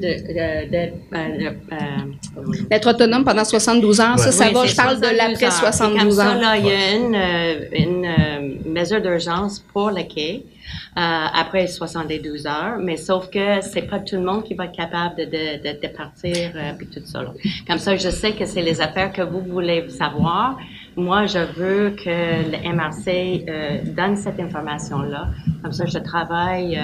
d'être autonome pendant 72 heures. Ça, ça va. Je parle de l'après 72 heures. Comme ça, là, il y a une mesure d'urgence pour le quai. Après 72 heures, mais sauf que c'est pas tout le monde qui va être capable de partir puis tout ça. Là. Comme ça, je sais que c'est les affaires que vous voulez savoir. Moi, je veux que le MRC donne cette information-là. Comme ça, je travaille.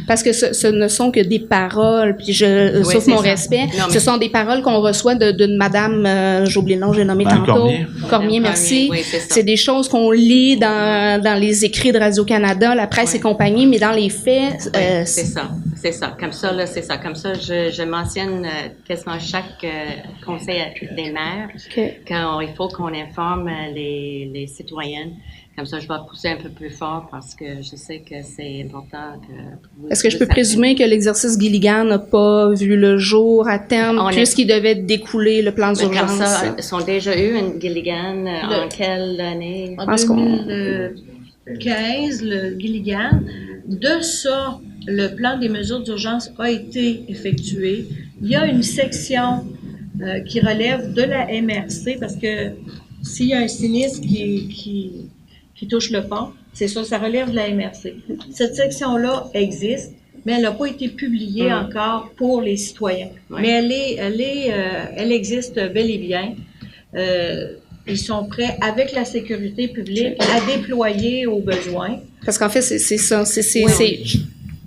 Parce que ce ne sont que des paroles, puis sauf mon respect, ce sont des paroles qu'on reçoit d'une madame, j'ai oublié le nom, j'ai nommé tantôt. Cormier, merci. Oui, c'est des choses qu'on lit dans les écrits de Radio-Canada, la presse et compagnie, mais dans les faits... c'est ça. Comme ça, là, c'est ça. Comme ça, je mentionne quasiment chaque conseil des maires quand il faut qu'on informe les citoyennes. Comme ça, je vais pousser un peu plus fort parce que je sais que c'est important que... Est-ce que je peux présumer que l'exercice Gilligan n'a pas vu le jour à terme puisqu'il devait découler le plan d'urgence? Comme ça, ils ont déjà eu une Gilligan en quelle année? En 2015, le Gilligan. De ça, le plan des mesures d'urgence a été effectué. Il y a une section qui relève de la MRC parce que s'il y a un sinistre qui touche le pont, c'est ça, ça relève de la MRC. Cette section-là existe, mais elle n'a pas été publiée encore pour les citoyens. Mais elle existe bel et bien. Ils sont prêts, avec la sécurité publique, à déployer aux besoins. Parce qu'en fait, c'est ça.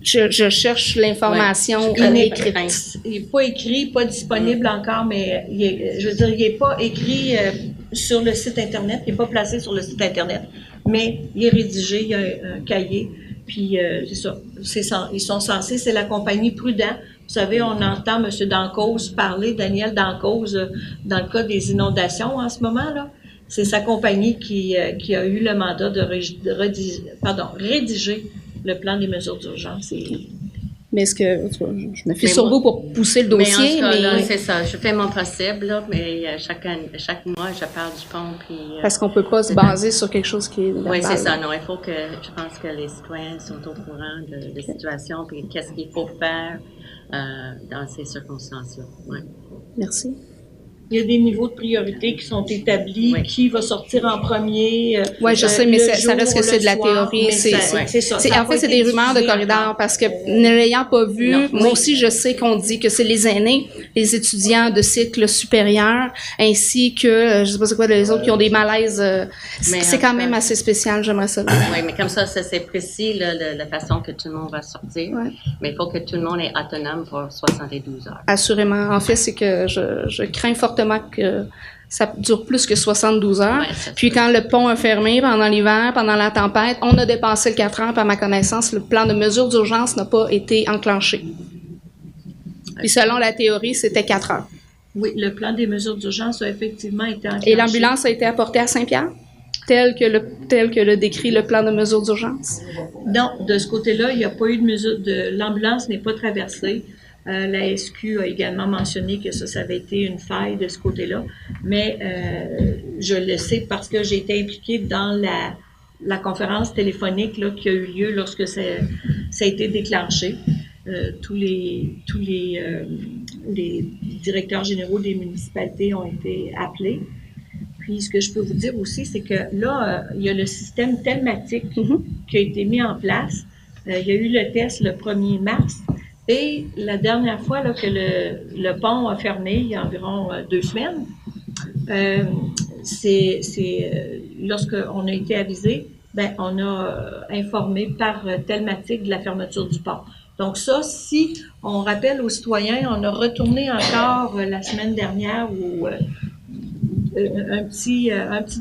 Je cherche l'information écrite. Il n'est pas écrit, pas disponible encore, mais il n'est pas écrit sur le site Internet, il n'est pas placé sur le site Internet, mais il est rédigé, il y a un cahier, puis c'est ça. Ils sont censés, c'est la compagnie Prudent. Vous savez, on entend M. Dancause parler, Daniel Dancause, dans le cas des inondations en ce moment, là. C'est sa compagnie qui a eu le mandat de rédiger le plan des mesures d'urgence. Mais est-ce que je me fie sur vous pour pousser le dossier? Mais c'est ça. Je fais mon possible, là, mais chaque mois, je parle du pont. Parce qu'on peut pas se baser sur quelque chose qui est verbal. Oui, c'est ça. Non, il faut que, je pense que les citoyens sont au courant de la situation puis qu'est-ce qu'il faut faire dans ces circonstances-là. Ouais. Merci. Il y a des niveaux de priorité qui sont établis, qui va sortir en premier. Oui, je sais, mais ça reste que c'est de la théorie. C'est ça. En fait, c'est des rumeurs de corridor parce que ne l'ayant pas vu, moi aussi, je sais qu'on dit que c'est les aînés, les étudiants de cycle supérieur, ainsi que, je sais pas c'est quoi, les autres qui ont des malaises. C'est quand même assez spécial, j'aimerais ça. Oui, mais comme ça c'est précis, là, la façon que tout le monde va sortir. Ouais. Mais il faut que tout le monde est autonome pour 72 heures. Assurément. En fait, c'est que je crains fortement que ça dure plus que 72 heures. Ouais, puis quand le pont a fermé pendant l'hiver, pendant la tempête, on a dépassé le 4 heures. Par ma connaissance, le plan de mesure d'urgence n'a pas été enclenché. Puis selon la théorie, c'était 4 heures. Oui, le plan des mesures d'urgence a effectivement été enclenché. Et l'ambulance a été apportée à Saint-Pierre, tel que le décrit le plan de mesure d'urgence? Non, de ce côté-là, il n'y a pas eu de mesure l'ambulance n'est pas traversée. La SQ a également mentionné que ça avait été une faille de ce côté-là, mais je le sais parce que j'ai été impliquée dans la conférence téléphonique là, qui a eu lieu lorsque ça a été déclenché. Tous les directeurs généraux des municipalités ont été appelés. Puis, ce que je peux vous dire aussi, c'est que là, il y a le système telmatique qui a été mis en place. Il y a eu le test le 1er mars. Et la dernière fois là, que le pont a fermé, il y a environ 2 semaines, lorsqu'on a été avisé, on a informé par telmatique de la fermeture du pont. Donc ça, si on rappelle aux citoyens, on a retourné encore la semaine dernière un petit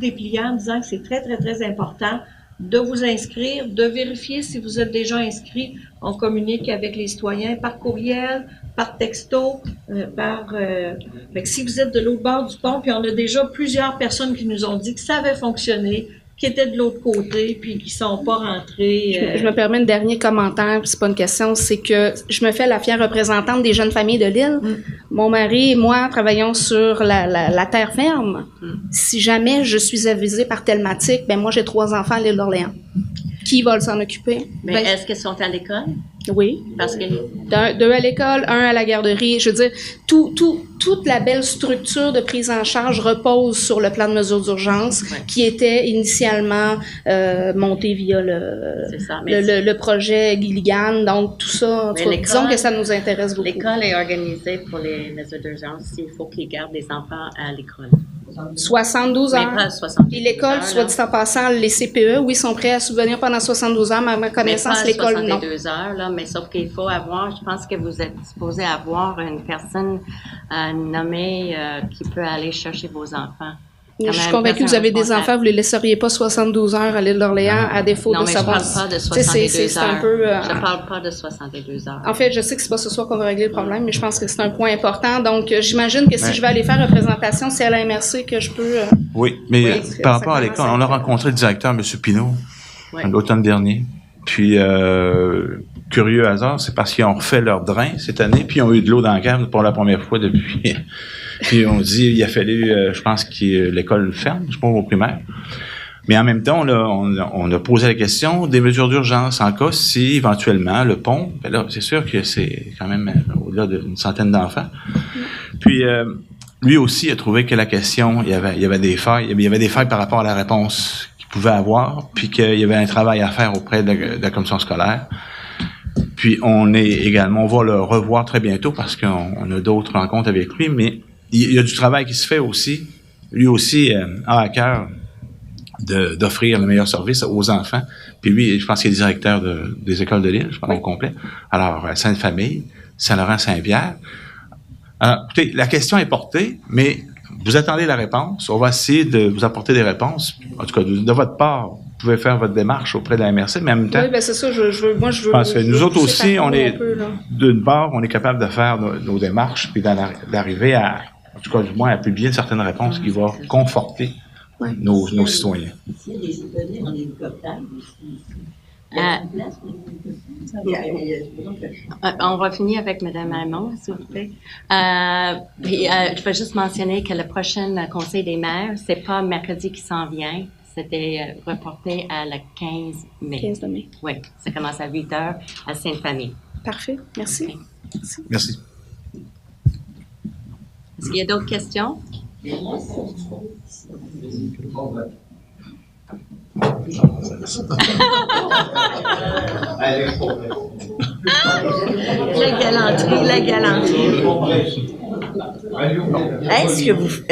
dépliant en disant que c'est très, très, très important de vous inscrire, de vérifier si vous êtes déjà inscrit. On communique avec les citoyens par courriel, par texto, si vous êtes de l'autre bord du pont, puis on a déjà plusieurs personnes qui nous ont dit que ça avait fonctionné, qui étaient de l'autre côté, puis qui sont pas rentrés. Je me permets un dernier commentaire, c'est pas une question, c'est que je me fais la fière représentante des jeunes familles de l'île. Mon mari et moi travaillons sur la terre ferme. Si jamais je suis avisée par telmatique, moi j'ai 3 enfants à l'île d'Orléans. Qui va s'en occuper? Mais est-ce qu'ils sont à l'école? Oui. Parce que 2 à l'école, 1 à la garderie. Je veux dire, toute la belle structure de prise en charge repose sur le plan de mesure d'urgence qui était initialement monté via le projet Gilligan. Donc, tout ça, disons que ça nous intéresse beaucoup. L'école est organisée pour les mesures d'urgence. Il faut qu'ils gardent les enfants à l'école. 72 heures. Mais pas 72 Et l'école, soit dit en passant, les CPE, oui, sont prêts à subvenir pendant 72 heures, mais à ma connaissance, l'école, non. 72 heures, là, mais sauf qu'il faut avoir, je pense que vous êtes supposé avoir une personne nommée qui peut aller chercher vos enfants. Je suis convaincue que vous avez des enfants, vous ne les laisseriez pas 72 heures à l'île d'Orléans à défaut de savoir. Non, mais je ne parle pas de 72 heures. Un peu, je parle pas de 72 heures. En fait, je sais que c'est pas ce soir qu'on va régler le problème, mais je pense que c'est un point important. Donc, j'imagine que si je vais aller faire représentation, c'est à la MRC que je peux... Oui, mais par rapport à l'école, on a rencontré le directeur, M. Pinault, l'automne dernier. Puis, curieux hasard, c'est parce qu'ils ont refait leur drain cette année, puis ils ont eu de l'eau dans la cave pour la première fois depuis... Puis on dit, il a fallu, je pense que l'école ferme, je pense au primaire. Mais en même temps, on a posé la question des mesures d'urgence en cas si éventuellement le pont, là, c'est sûr que c'est quand même au-delà d'une centaine d'enfants. Puis lui aussi a trouvé que la question, il y avait des failles, par rapport à la réponse qu'il pouvait avoir, puis qu'il y avait un travail à faire auprès de la commission scolaire. Puis on va le revoir très bientôt parce qu'on a d'autres rencontres avec lui, mais il y a du travail qui se fait aussi. Lui aussi a à cœur d'offrir le meilleur service aux enfants. Puis lui, je pense qu'il est directeur des écoles de l'île, je pense au complet. Alors, Sainte-Famille, Saint-Laurent-Saint-Pierre. Alors, écoutez, la question est portée, mais vous attendez la réponse. On va essayer de vous apporter des réponses. En tout cas, de votre part, vous pouvez faire votre démarche auprès de la MRC, mais en même temps... Oui, bien c'est ça, je veux... Parce que nous autres aussi, d'une part, on est capable de faire nos démarches, puis d'arriver à... En tout cas, du moins, à publier certaines réponses qui vont conforter nos citoyens. S'il y a des citoyens en hélicoptère aussi. On va finir avec Mme Hamon, s'il vous plaît. Je vais juste mentionner que le prochain Conseil des maires, c'est pas mercredi qui s'en vient, c'était reporté à le 15 mai. 15 mai. Oui, ça commence à 8 heures à Sainte-Famille. Parfait, merci. Merci. Est-ce qu'il y a d'autres questions? La galanterie.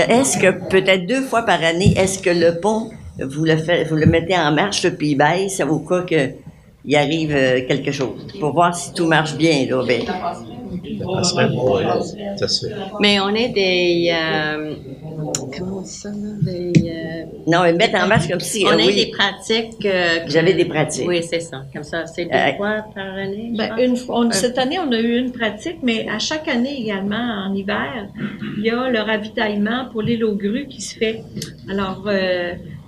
Est-ce que peut-être 2 fois par année, est-ce que le pont, vous le mettez en marche puis il baisse au cas que il arrive quelque chose, pour voir si tout marche bien, là, ben. Ça serait beau, ça se fait. Mais on est des... comment on dit ça, là? Non, mais mettre en marche comme si... On a oui, des pratiques... vous avez des pratiques. Oui, c'est ça. Comme ça, c'est 2 fois par année, je pense. Une fois, cette année, on a eu une pratique, mais à chaque année également, en hiver, il y a le ravitaillement pour l'île aux grues qui se fait. Alors,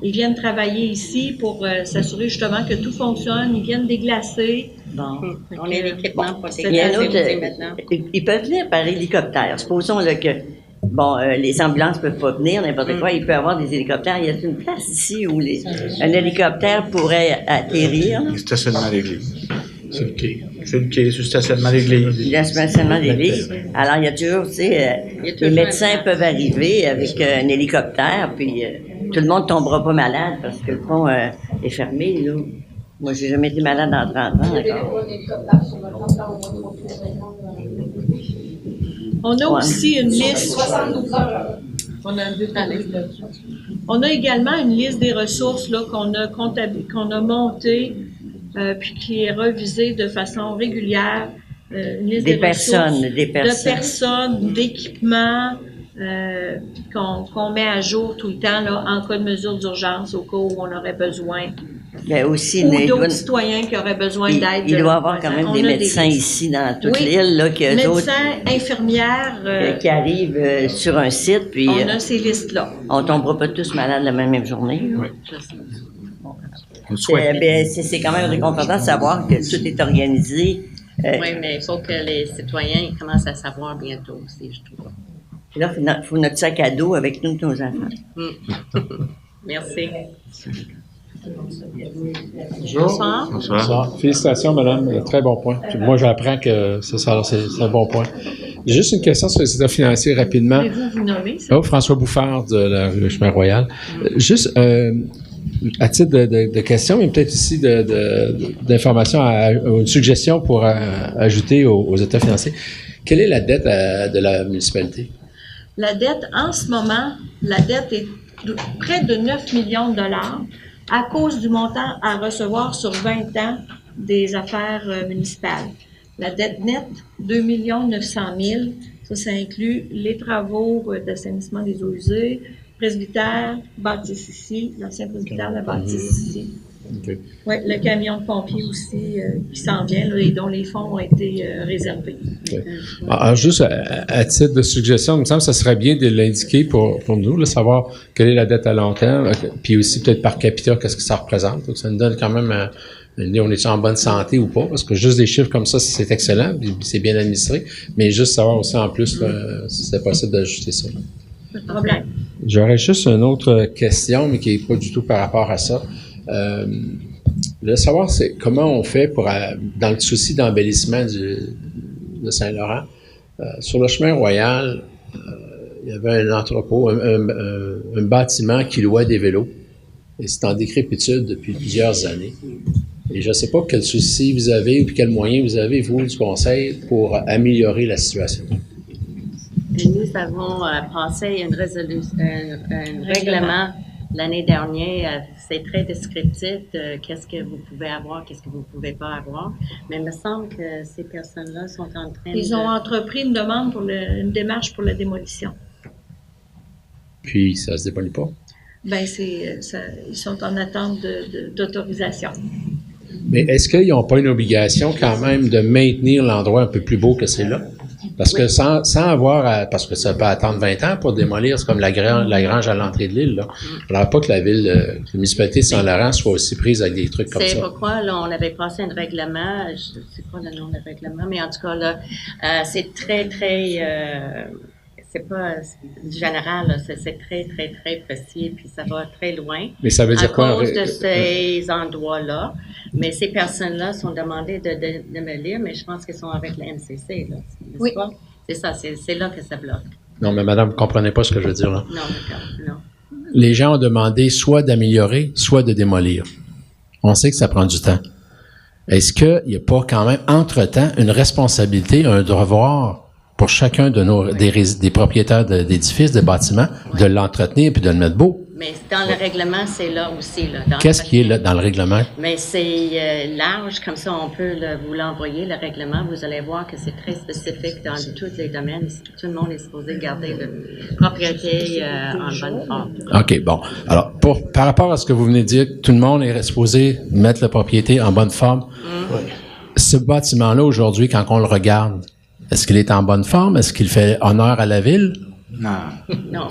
ils viennent travailler ici pour s'assurer justement que tout fonctionne. Ils viennent déglacer. Bon. On a l'équipement pour Il y a un autre, maintenant. ils peuvent venir par hélicoptère. Supposons là, que les ambulances peuvent pas venir, n'importe quoi. Il peut y avoir des hélicoptères. Il y a une place ici où un hélicoptère pourrait atterrir. Le stationnement à l'église. C'est le quai. C'est le quai, sur le stationnement à l'église. Le stationnement à l'église. Alors, il y a toujours, tu sais, les médecins peuvent arriver avec un hélicoptère, puis tout le monde tombera pas malade parce que le pont est fermé, là. Moi, j'ai jamais été malade en 30 ans encore. On a aussi une liste. On a également une liste des ressources là, qu'on a montée puis qui est revisée de façon régulière. Une liste des personnes, de personnes, d'équipements qu'on met à jour tout le temps là, en cas de mesure d'urgence au cas où on aurait besoin. Mais aussi, ou d'autres citoyens qui auraient besoin d'aide. Il doit y avoir quand même des médecins ici dans toute l'île. Là, médecins, infirmières. Qui arrivent sur un site. Puis, on a ces listes-là. On ne tombera pas tous malades la même journée. Oui. C'est quand même réconfortant de savoir que tout est organisé. Oui, mais il faut que les citoyens commencent à savoir bientôt aussi, je trouve. Puis là, il faut notre sac à dos avec tous nos enfants. Merci. Bonjour. Bonsoir. Félicitations, madame. Très bon point. Puis moi, j'apprends que c'est un bon point. J'ai juste une question sur les états financiers rapidement. Pouvez-vous nommer? François Bouffard de la rue Chemin Royal. Juste à titre de question, mais peut-être aussi d'information, une suggestion pour ajouter aux états financiers. Quelle est la dette de la municipalité? La dette, en ce moment, la dette est près de 9 millions de dollars à cause du montant à recevoir sur 20 ans des affaires municipales. La dette nette, 2 900 000. Ça inclut les travaux d'assainissement des eaux usées, presbytère, bâtisse ici, l'ancien presbytère, la bâtisse ici. Okay. Oui, le camion de pompiers aussi qui s'en vient là, et dont les fonds ont été réservés. Okay. Alors, juste à titre de suggestion, il me semble que ça serait bien de l'indiquer pour nous, là, savoir quelle est la dette à long terme, puis aussi peut-être par capita, qu'est-ce que ça représente. Donc, ça nous donne quand même une idée, on est en bonne santé ou pas, parce que juste des chiffres comme ça, c'est excellent, c'est bien administré, mais juste savoir aussi en plus là, si c'est possible d'ajuster ça. Pas de problème. J'aurais juste une autre question, mais qui n'est pas du tout par rapport à ça. De savoir comment on fait pour, dans le souci d'embellissement de Saint-Laurent, sur le chemin Royal, il y avait un entrepôt, un bâtiment qui louait des vélos, et c'est en décrépitude depuis plusieurs années. Et je ne sais pas quel souci vous avez ou quels moyens vous avez, vous, du conseil, pour améliorer la situation. Nous avons passé un règlement l'année dernière. C'est très descriptif de qu'est-ce que vous pouvez avoir, qu'est-ce que vous ne pouvez pas avoir. Mais il me semble que ces personnes-là sont en train Ils ont entrepris une demande pour une démarche pour la démolition. Puis, ça ne se démolit pas? Bien, ils sont en attente d'autorisation. Mais est-ce qu'ils n'ont pas une obligation quand même de maintenir l'endroit un peu plus beau que c'est là? Parce que sans avoir parce que ça peut attendre 20 ans pour démolir, c'est comme la grange à l'entrée de l'île, là. Alors pas que la municipalité de Saint-Laurent soit aussi prise avec des trucs comme ça. C'est pourquoi, là, on avait passé un règlement, je ne sais pas le nom du règlement, mais en tout cas, là, c'est très, c'est pas du général, là, c'est très, très, très précis, puis ça va très loin. Mais ça veut dire quoi? À cause de ces endroits-là. Mais ces personnes-là sont demandées de me lire, mais je pense qu'elles sont avec la MCC, là. Oui. Pas? C'est ça, c'est là que ça bloque. Non, mais madame, vous ne comprenez pas ce que je veux dire, là. Non, d'accord, non. Les gens ont demandé soit d'améliorer, soit de démolir. On sait que ça prend du temps. Est-ce qu'il n'y a pas quand même, entre-temps, une responsabilité, un devoir pour chacun de des propriétaires d'édifices, de bâtiments, de l'entretenir puis de le mettre beau? Mais dans le règlement, c'est là aussi. Là, Qu'est-ce qui est là dans le règlement? Mais c'est large, comme ça, on peut vous l'envoyer, le règlement. Vous allez voir que c'est très spécifique dans tous les domaines. Tout le monde est supposé garder la propriété en bonne forme. OK, bon. Alors, par rapport à ce que vous venez de dire, tout le monde est supposé mettre la propriété en bonne forme. Ce bâtiment-là, aujourd'hui, quand on le regarde, est-ce qu'il est en bonne forme? Est-ce qu'il fait honneur à la ville?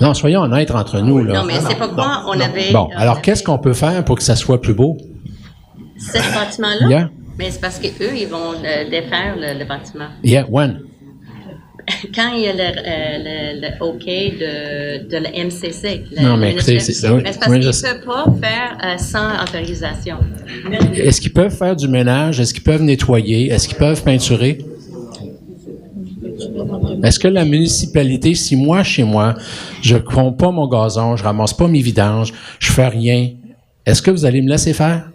Non, soyons honnêtes entre nous, là. Non, mais c'est pourquoi on avait... Bon, alors qu'est-ce qu'on peut faire pour que ça soit plus beau? Ce bâtiment-là? Yeah. Mais c'est parce qu'eux, ils vont défaire le bâtiment. Yeah, when? Quand il y a le OK de la MCC. Non, mais écoutez, c'est... Mais c'est parce qu'ils ne peuvent pas faire sans autorisation. Est-ce qu'ils peuvent faire du ménage? Est-ce qu'ils peuvent nettoyer? Est-ce qu'ils peuvent peinturer? Est-ce que la municipalité, si moi, chez moi, je ne pompe pas mon gazon, je ramasse pas mes vidanges, je fais rien, est-ce que vous allez me laisser faire?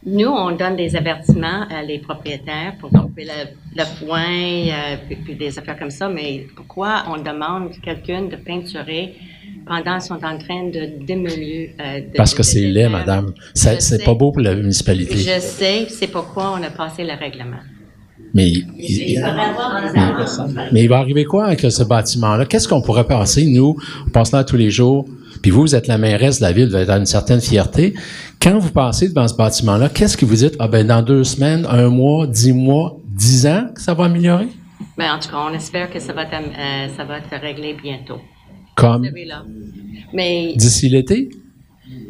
Nous, on donne des avertissements à les propriétaires pour couper le foin, puis des affaires comme ça, mais pourquoi on demande quelqu'un de peinturer pendant qu'ils sont en train de démolir? Parce que c'est laid, madame. C'est pas beau pour la municipalité. Je sais, c'est pourquoi on a passé le règlement. Mais il va arriver quoi avec ce bâtiment-là? Qu'est-ce qu'on pourrait passer, nous? On passe là tous les jours. Puis vous êtes la mairesse de la ville, vous avez une certaine fierté. Quand vous passez devant ce bâtiment-là, qu'est-ce que vous dites? Ah ben dans 2 semaines, 1 mois, 10 mois, 10 ans que ça va améliorer? Ben, en tout cas, on espère que ça va être réglé bientôt. Comme? Mais d'ici l'été?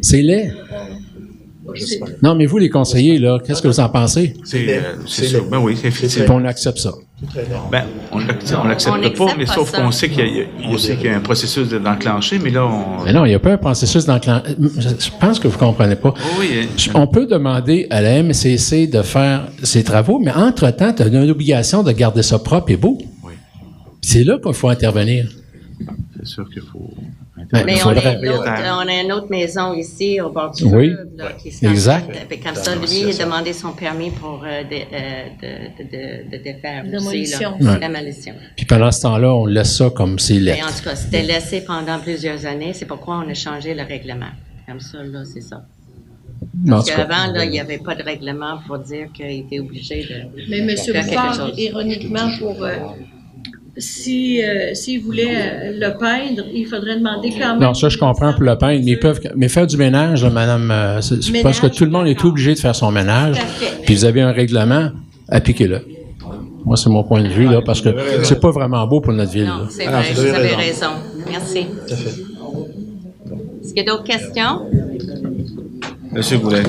C'est laid. Non, mais vous, les conseillers, là, qu'est-ce que vous en pensez? C'est sûr. Ben oui, effectivement. Puis on accepte ça. Ben, on l'accepte pas, mais sauf qu'on sait qu'il y a un processus d'enclencher, mais là, Mais non, il n'y a pas un processus d'enclencher. Je pense que vous ne comprenez pas. Oui. On peut demander à la MCC de faire ses travaux, mais entre-temps, tu as une obligation de garder ça propre et beau. Oui. C'est là qu'il faut intervenir. C'est sûr qu'il faut... Mais on a une autre maison ici au bord du oui, fleuve, là, qui exact. Comme ça, lui, il a demandé son permis pour de défaire Démolition. aussi, là, démolition. Puis pendant ce temps-là, on laisse ça comme c'est laid. Mais en tout cas, c'était laissé pendant plusieurs années. C'est pourquoi on a changé le règlement. Comme ça, là, c'est ça. Parce qu'avant, là, il n'y avait pas de règlement pour dire qu'il était obligé de Mais M. faire quelque Bouffard, chose. ironiquement, s'ils voulaient le peindre, il faudrait demander quand même... Non, ça, je comprends pour le peindre, mais faire du ménage, là, madame, c'est parce que tout le monde est obligé de faire son ménage, puis vous avez un règlement, appliquez-le. Moi, c'est mon point de vue, là, parce que c'est pas vraiment beau pour notre ville. Non, c'est vrai, vous avez raison. Merci. Est-ce qu'il y a d'autres questions? Monsieur Goulet.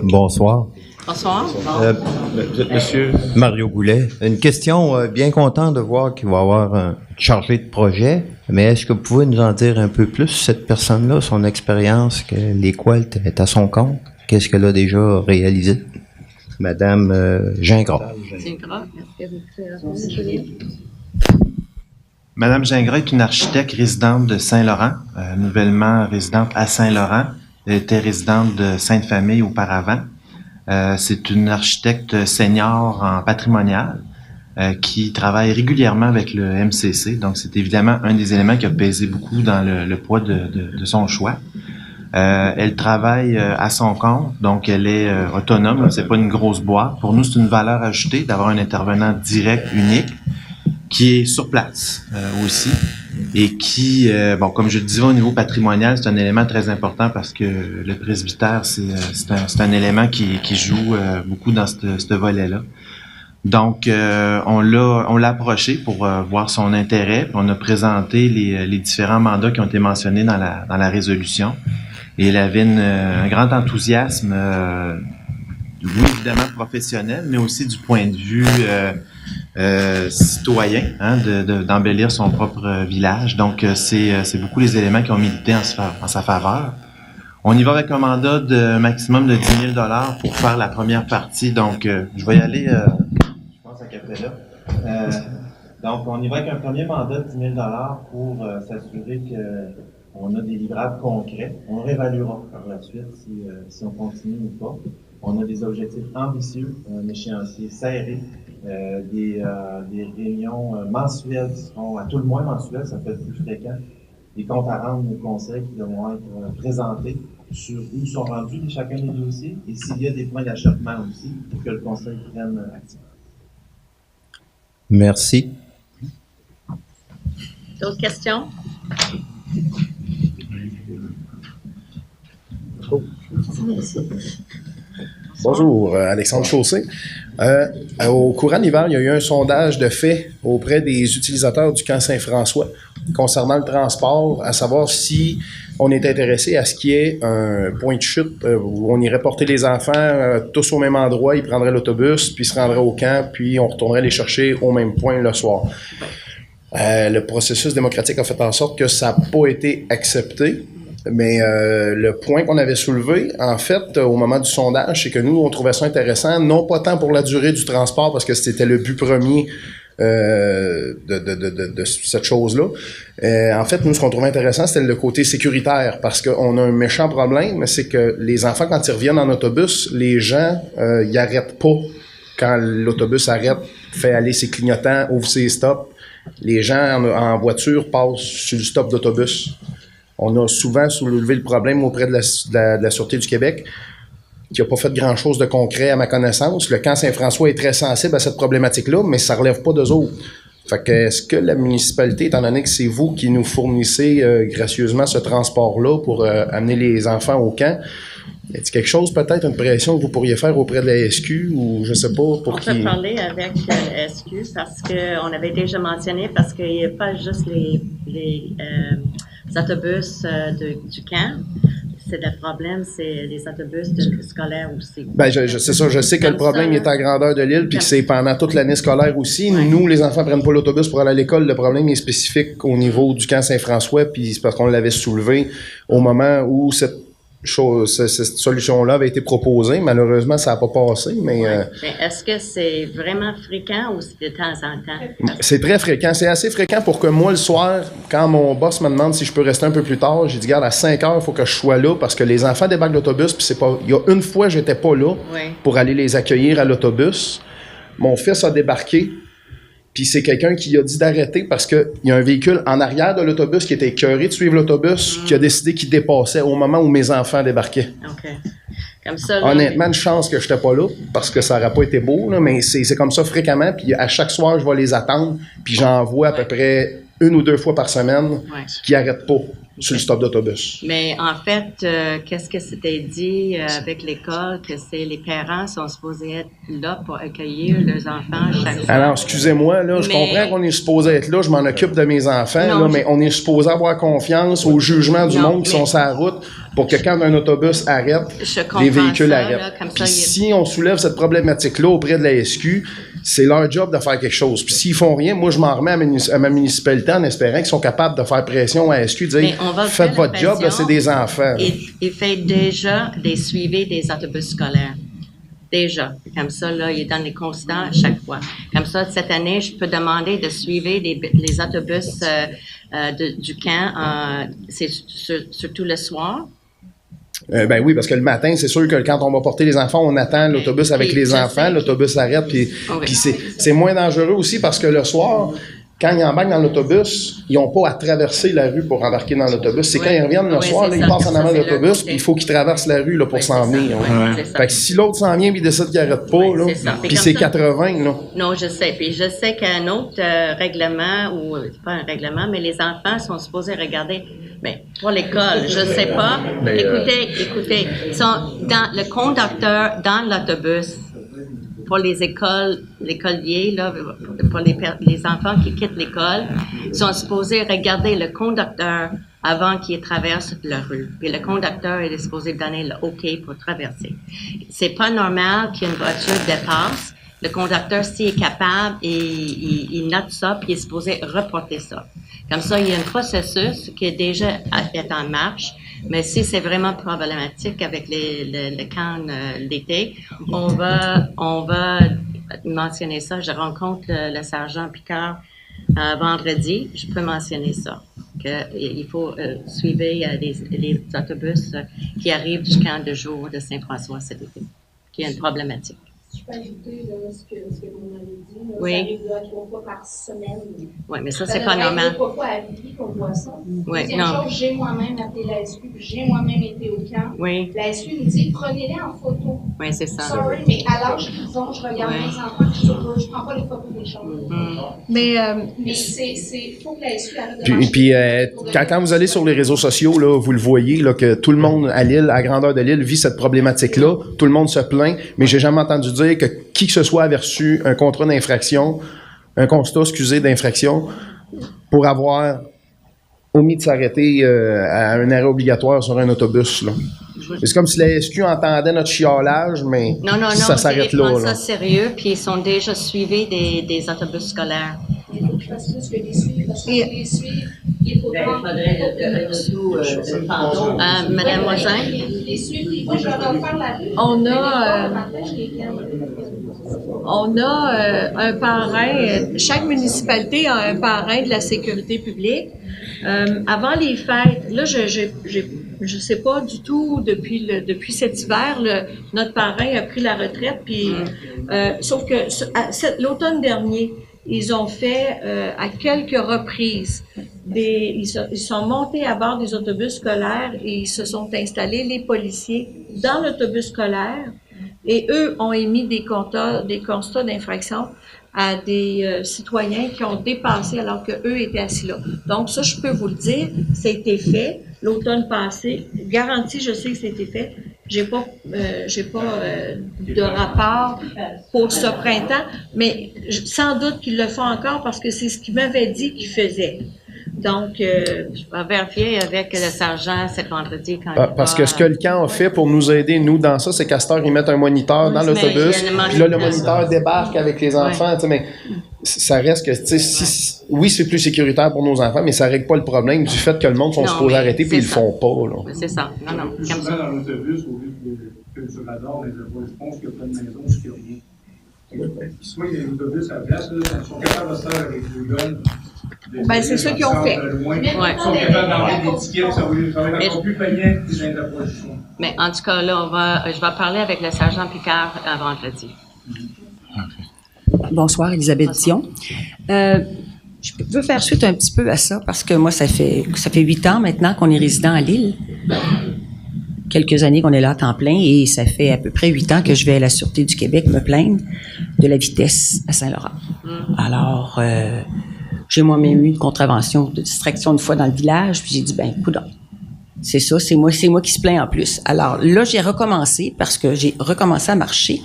Bonsoir. Bonsoir. Monsieur Mario Goulet. Une question, bien content de voir qu'il va y avoir un chargé de projet, mais est-ce que vous pouvez nous en dire un peu plus, cette personne-là, son expérience, que l'Équal est à son compte? Qu'est-ce qu'elle a déjà réalisé? Madame Gingras. Madame Gingras est une architecte résidente de Saint-Laurent, nouvellement résidente à Saint-Laurent. Elle était résidente de Sainte-Famille auparavant. C'est une architecte senior en patrimonial qui travaille régulièrement avec le MCC. Donc, c'est évidemment un des éléments qui a pesé beaucoup dans le poids de son choix. Elle travaille à son compte, donc elle est autonome. C'est pas une grosse boîte. Pour nous, c'est une valeur ajoutée d'avoir un intervenant direct, unique, qui est sur place aussi et qui, bon, comme je le disais au niveau patrimonial, c'est un élément très important parce que le presbytère, c'est un élément qui joue beaucoup dans ce volet-là. Donc, on l'a approché pour voir son intérêt, puis on a présenté les différents mandats qui ont été mentionnés dans la résolution. Et elle avait un grand enthousiasme, oui, évidemment professionnel, mais aussi du point de vue citoyen, hein, d'embellir son propre village. Donc, c'est beaucoup les éléments qui ont milité en sa faveur. On y va avec un mandat de maximum de 10 000 $ pour faire la première partie. Donc, je vais y aller, je pense à Capella. Donc, on y va avec un premier mandat de 10 000 pour s'assurer qu'on a des livrables concrets. On réévaluera par la suite si on continue ou pas. On a des objectifs ambitieux, un échéancier serré, des réunions mensuelles qui seront à tout le moins mensuelles, ça peut être plus fréquent. Des comptes à rendre aux conseils qui devront être présentés sur où sont rendus chacun des dossiers et s'il y a des points d'achoppement aussi pour que le conseil prenne action. Merci. D'autres questions? Bonjour, Alexandre Chaussé. Au courant de l'hiver, il y a eu un sondage de fait auprès des utilisateurs du camp Saint-François concernant le transport, à savoir si on est intéressé à ce qu'il y ait un point de chute où on irait porter les enfants tous au même endroit, ils prendraient l'autobus, puis se rendraient au camp, puis on retournerait les chercher au même point le soir. Le processus démocratique a fait en sorte que ça n'a pas été accepté. Mais le point qu'on avait soulevé, en fait, au moment du sondage, c'est que nous, on trouvait ça intéressant, non pas tant pour la durée du transport, parce que c'était le but premier de cette chose-là. En fait, nous, ce qu'on trouvait intéressant, c'était le côté sécuritaire, parce qu'on a un méchant problème, c'est que les enfants, quand ils reviennent en autobus, les gens, ils arrêtent pas. Quand l'autobus arrête, fait aller ses clignotants, ouvre ses stops, les gens en voiture passent sur le stop d'autobus. On a souvent soulevé le problème auprès de la Sûreté du Québec, qui n'a pas fait grand-chose de concret à ma connaissance. Le camp Saint-François est très sensible à cette problématique-là, mais ça ne relève pas d'eux autres. Fait que, est-ce que la municipalité, étant donné que c'est vous qui nous fournissez gracieusement ce transport-là pour amener les enfants au camp, y a-t-il quelque chose, peut-être, une pression que vous pourriez faire auprès de la SQ ou je sais pas pour on peut parler avec la SQ parce qu'on avait déjà mentionné, parce qu'il n'y a pas juste les autobus du camp. C'est le problème, c'est les autobus scolaires aussi. Ben, c'est ça. Je sais que le problème est à grandeur de l'île, puis que c'est pendant toute l'année scolaire aussi. Ouais. Nous, les enfants prennent pas l'autobus pour aller à l'école. Le problème est spécifique au niveau du camp Saint-François, puis c'est parce qu'on l'avait soulevé au moment où cette solution-là avait été proposée. Malheureusement, ça n'a pas passé, mais... Mais est-ce que c'est vraiment fréquent ou c'est de temps en temps? C'est très fréquent. C'est assez fréquent pour que moi, le soir, quand mon boss me demande si je peux rester un peu plus tard, j'ai dit, regarde, à 5 heures, il faut que je sois là parce que les enfants débarquent de l'autobus, puis c'est pas... Il y a une fois, j'étais pas là pour aller les accueillir à l'autobus. Mon fils a débarqué, puis c'est quelqu'un qui a dit d'arrêter parce qu'il y a un véhicule en arrière de l'autobus qui était écœuré de suivre l'autobus, qui a décidé qu'il dépassait au moment où mes enfants débarquaient. OK. Comme ça, là, honnêtement, une chance que je n'étais pas là, parce que ça n'aurait pas été beau, là, mais c'est comme ça fréquemment, puis à chaque soir, je vais les attendre, puis j'en vois à peu près 1 ou 2 fois par semaine qui n'arrêtent pas sur le stop d'autobus. Mais en fait, qu'est-ce que c'était dit avec l'école, que les parents sont supposés être là pour accueillir leurs enfants chaque jour? Alors, excusez-moi, là, je comprends qu'on est supposé être là, je m'en occupe de mes enfants, là, mais on est supposé avoir confiance au jugement du monde qui sont sur la route pour que quand un autobus arrête, les véhicules arrêtent. Puis si on soulève cette problématique-là auprès de la SQ, c'est leur job de faire quelque chose. Puis s'ils font rien, moi, je m'en remets à ma municipalité en espérant qu'ils sont capables de faire pression à la SQ, dire faites votre job, là, c'est des enfants. Il fait déjà des suivis des autobus scolaires. Déjà. Comme ça, là, il est dans les constants chaque fois. Comme ça, cette année, je peux demander de suivre les autobus du camp, c'est surtout le soir. Ben oui, parce que le matin, c'est sûr que quand on va porter les enfants, on attend l'autobus avec les enfants, l'autobus arrête, puis c'est moins dangereux aussi parce que le soir, quand ils embarquent dans l'autobus, ils n'ont pas à traverser la rue pour embarquer dans l'autobus. C'est quand ils reviennent le soir, là, ils passent en avant de l'autobus, puis il faut qu'ils traversent la rue là, pour s'en venir. Fait que si l'autre s'en vient et il décide qu'il n'arrête pas, là, puis c'est 80, là. Non, je sais. Puis je sais qu'un autre règlement, ou pas un règlement, mais les enfants sont supposés regarder. Ben, pour l'école, je sais pas. Écoutez, le conducteur dans l'autobus, pour les écoles, l'écolier, là, pour les enfants qui quittent l'école, sont supposés regarder le conducteur avant qu'il traverse la rue. Puis le conducteur est supposé donner le OK pour traverser. C'est pas normal qu'une voiture dépasse. Le conducteur, s'il est capable, il note ça, puis il est supposé reporter ça. Comme ça, il y a un processus qui est déjà en marche. Mais si c'est vraiment problématique avec le camp d'été, on va mentionner ça. Je rencontre le sergent Picard vendredi, je peux mentionner ça, qu'il faut suivre les autobus qui arrivent du camp de jour de Saint-François cet été, qui est une problématique. Je peux ajouter là, ce que vous m'avez dit. Là, oui. Ça arrive 2 à 3 fois par semaine. Oui, mais ça, c'est pas normal. 2 à 3 fois à vie qu'on voit ça. Oui, deuxième non. chose, j'ai moi-même appelé la SQ, j'ai moi-même été au camp. Oui. La SQ nous dit, prenez-les en photo. Oui, c'est ça. Sorry, mais à l'âge qu'ils ont, je regarde mes enfants, je prends pas les photos des choses. Mais c'est faut que la SQ arrête de Puis quand vous allez sur les réseaux sociaux, là, vous le voyez, là, que tout le monde à l'île, à grandeur de l'île, vit cette problématique-là. Tout le monde se plaint, mais j'ai jamais entendu dire que qui que ce soit avait reçu un contrat d'infraction, un constat, d'infraction, pour avoir omis de s'arrêter à un arrêt obligatoire sur un autobus. Là. C'est comme si la SQ entendait notre chiolage, mais ça s'arrête là. Non, ça sérieux, puis ils sont déjà suivis des autobus scolaires. Il faut qu'ils fassent plus que les suivre, parce que les suivre, il faut pas... Madame Moisin? Les suivre, moi, je vais refaire la vue. On a un parrain, chaque municipalité a un parrain de la sécurité publique. Avant les fêtes, là, je sais pas du tout, depuis cet hiver, notre parrain a pris la retraite, puis sauf que l'automne dernier, ils ont fait à quelques reprises ils sont montés à bord des autobus scolaires et ils se sont installés, les policiers, dans l'autobus scolaire. Et eux ont émis des constats d'infraction à des citoyens qui ont dépassé alors qu'eux étaient assis là. Donc ça, je peux vous le dire, ça a été fait l'automne passé. Garantie, je sais que ça a été fait. J'ai pas de rapport pour ce printemps, mais sans doute qu'ils le font encore parce que c'est ce qu'ils m'avaient dit qu'ils faisaient. Donc, je vais vérifier avec le sergent cet vendredi quand parce que ce que le camp a fait pour nous aider, nous, dans ça, c'est qu'à cette heure, ils mettent un moniteur dans l'autobus, puis là, le moniteur débarque avec les enfants, mais ça reste que, oui, c'est plus sécuritaire pour nos enfants, mais ça règle pas le problème du fait que le monde sont supposés arrêter, puis ils le font pas, là. C'est ça. Non. Comme ça. Dans l'autobus, au lieu que le radar les réponses qu'il y a pas de maison, ce qu'il y a rien. Soit il y a l'autobus à la place, là, ils sont capables de se faire avec Google. Ben, c'est ça qu'ils ont fait. Ils sont capables d'enlever des tickets, ça va être encore plus payant que des interpositions. Mais en tout cas, là, je vais parler avec le sergent Picard à vendredi. Bonsoir, Elisabeth Dion. Je veux faire suite un petit peu à ça parce que moi, ça fait 8 ans maintenant qu'on est résident à l'île. Quelques années qu'on est là à temps plein et ça fait à peu près 8 ans que je vais à la Sûreté du Québec me plaindre de la vitesse à Saint-Laurent. Alors, j'ai moi-même eu une contravention de distraction une fois dans le village, puis j'ai dit, coudonc, c'est ça, c'est moi qui se plains en plus. Alors là, j'ai recommencé parce que j'ai recommencé à marcher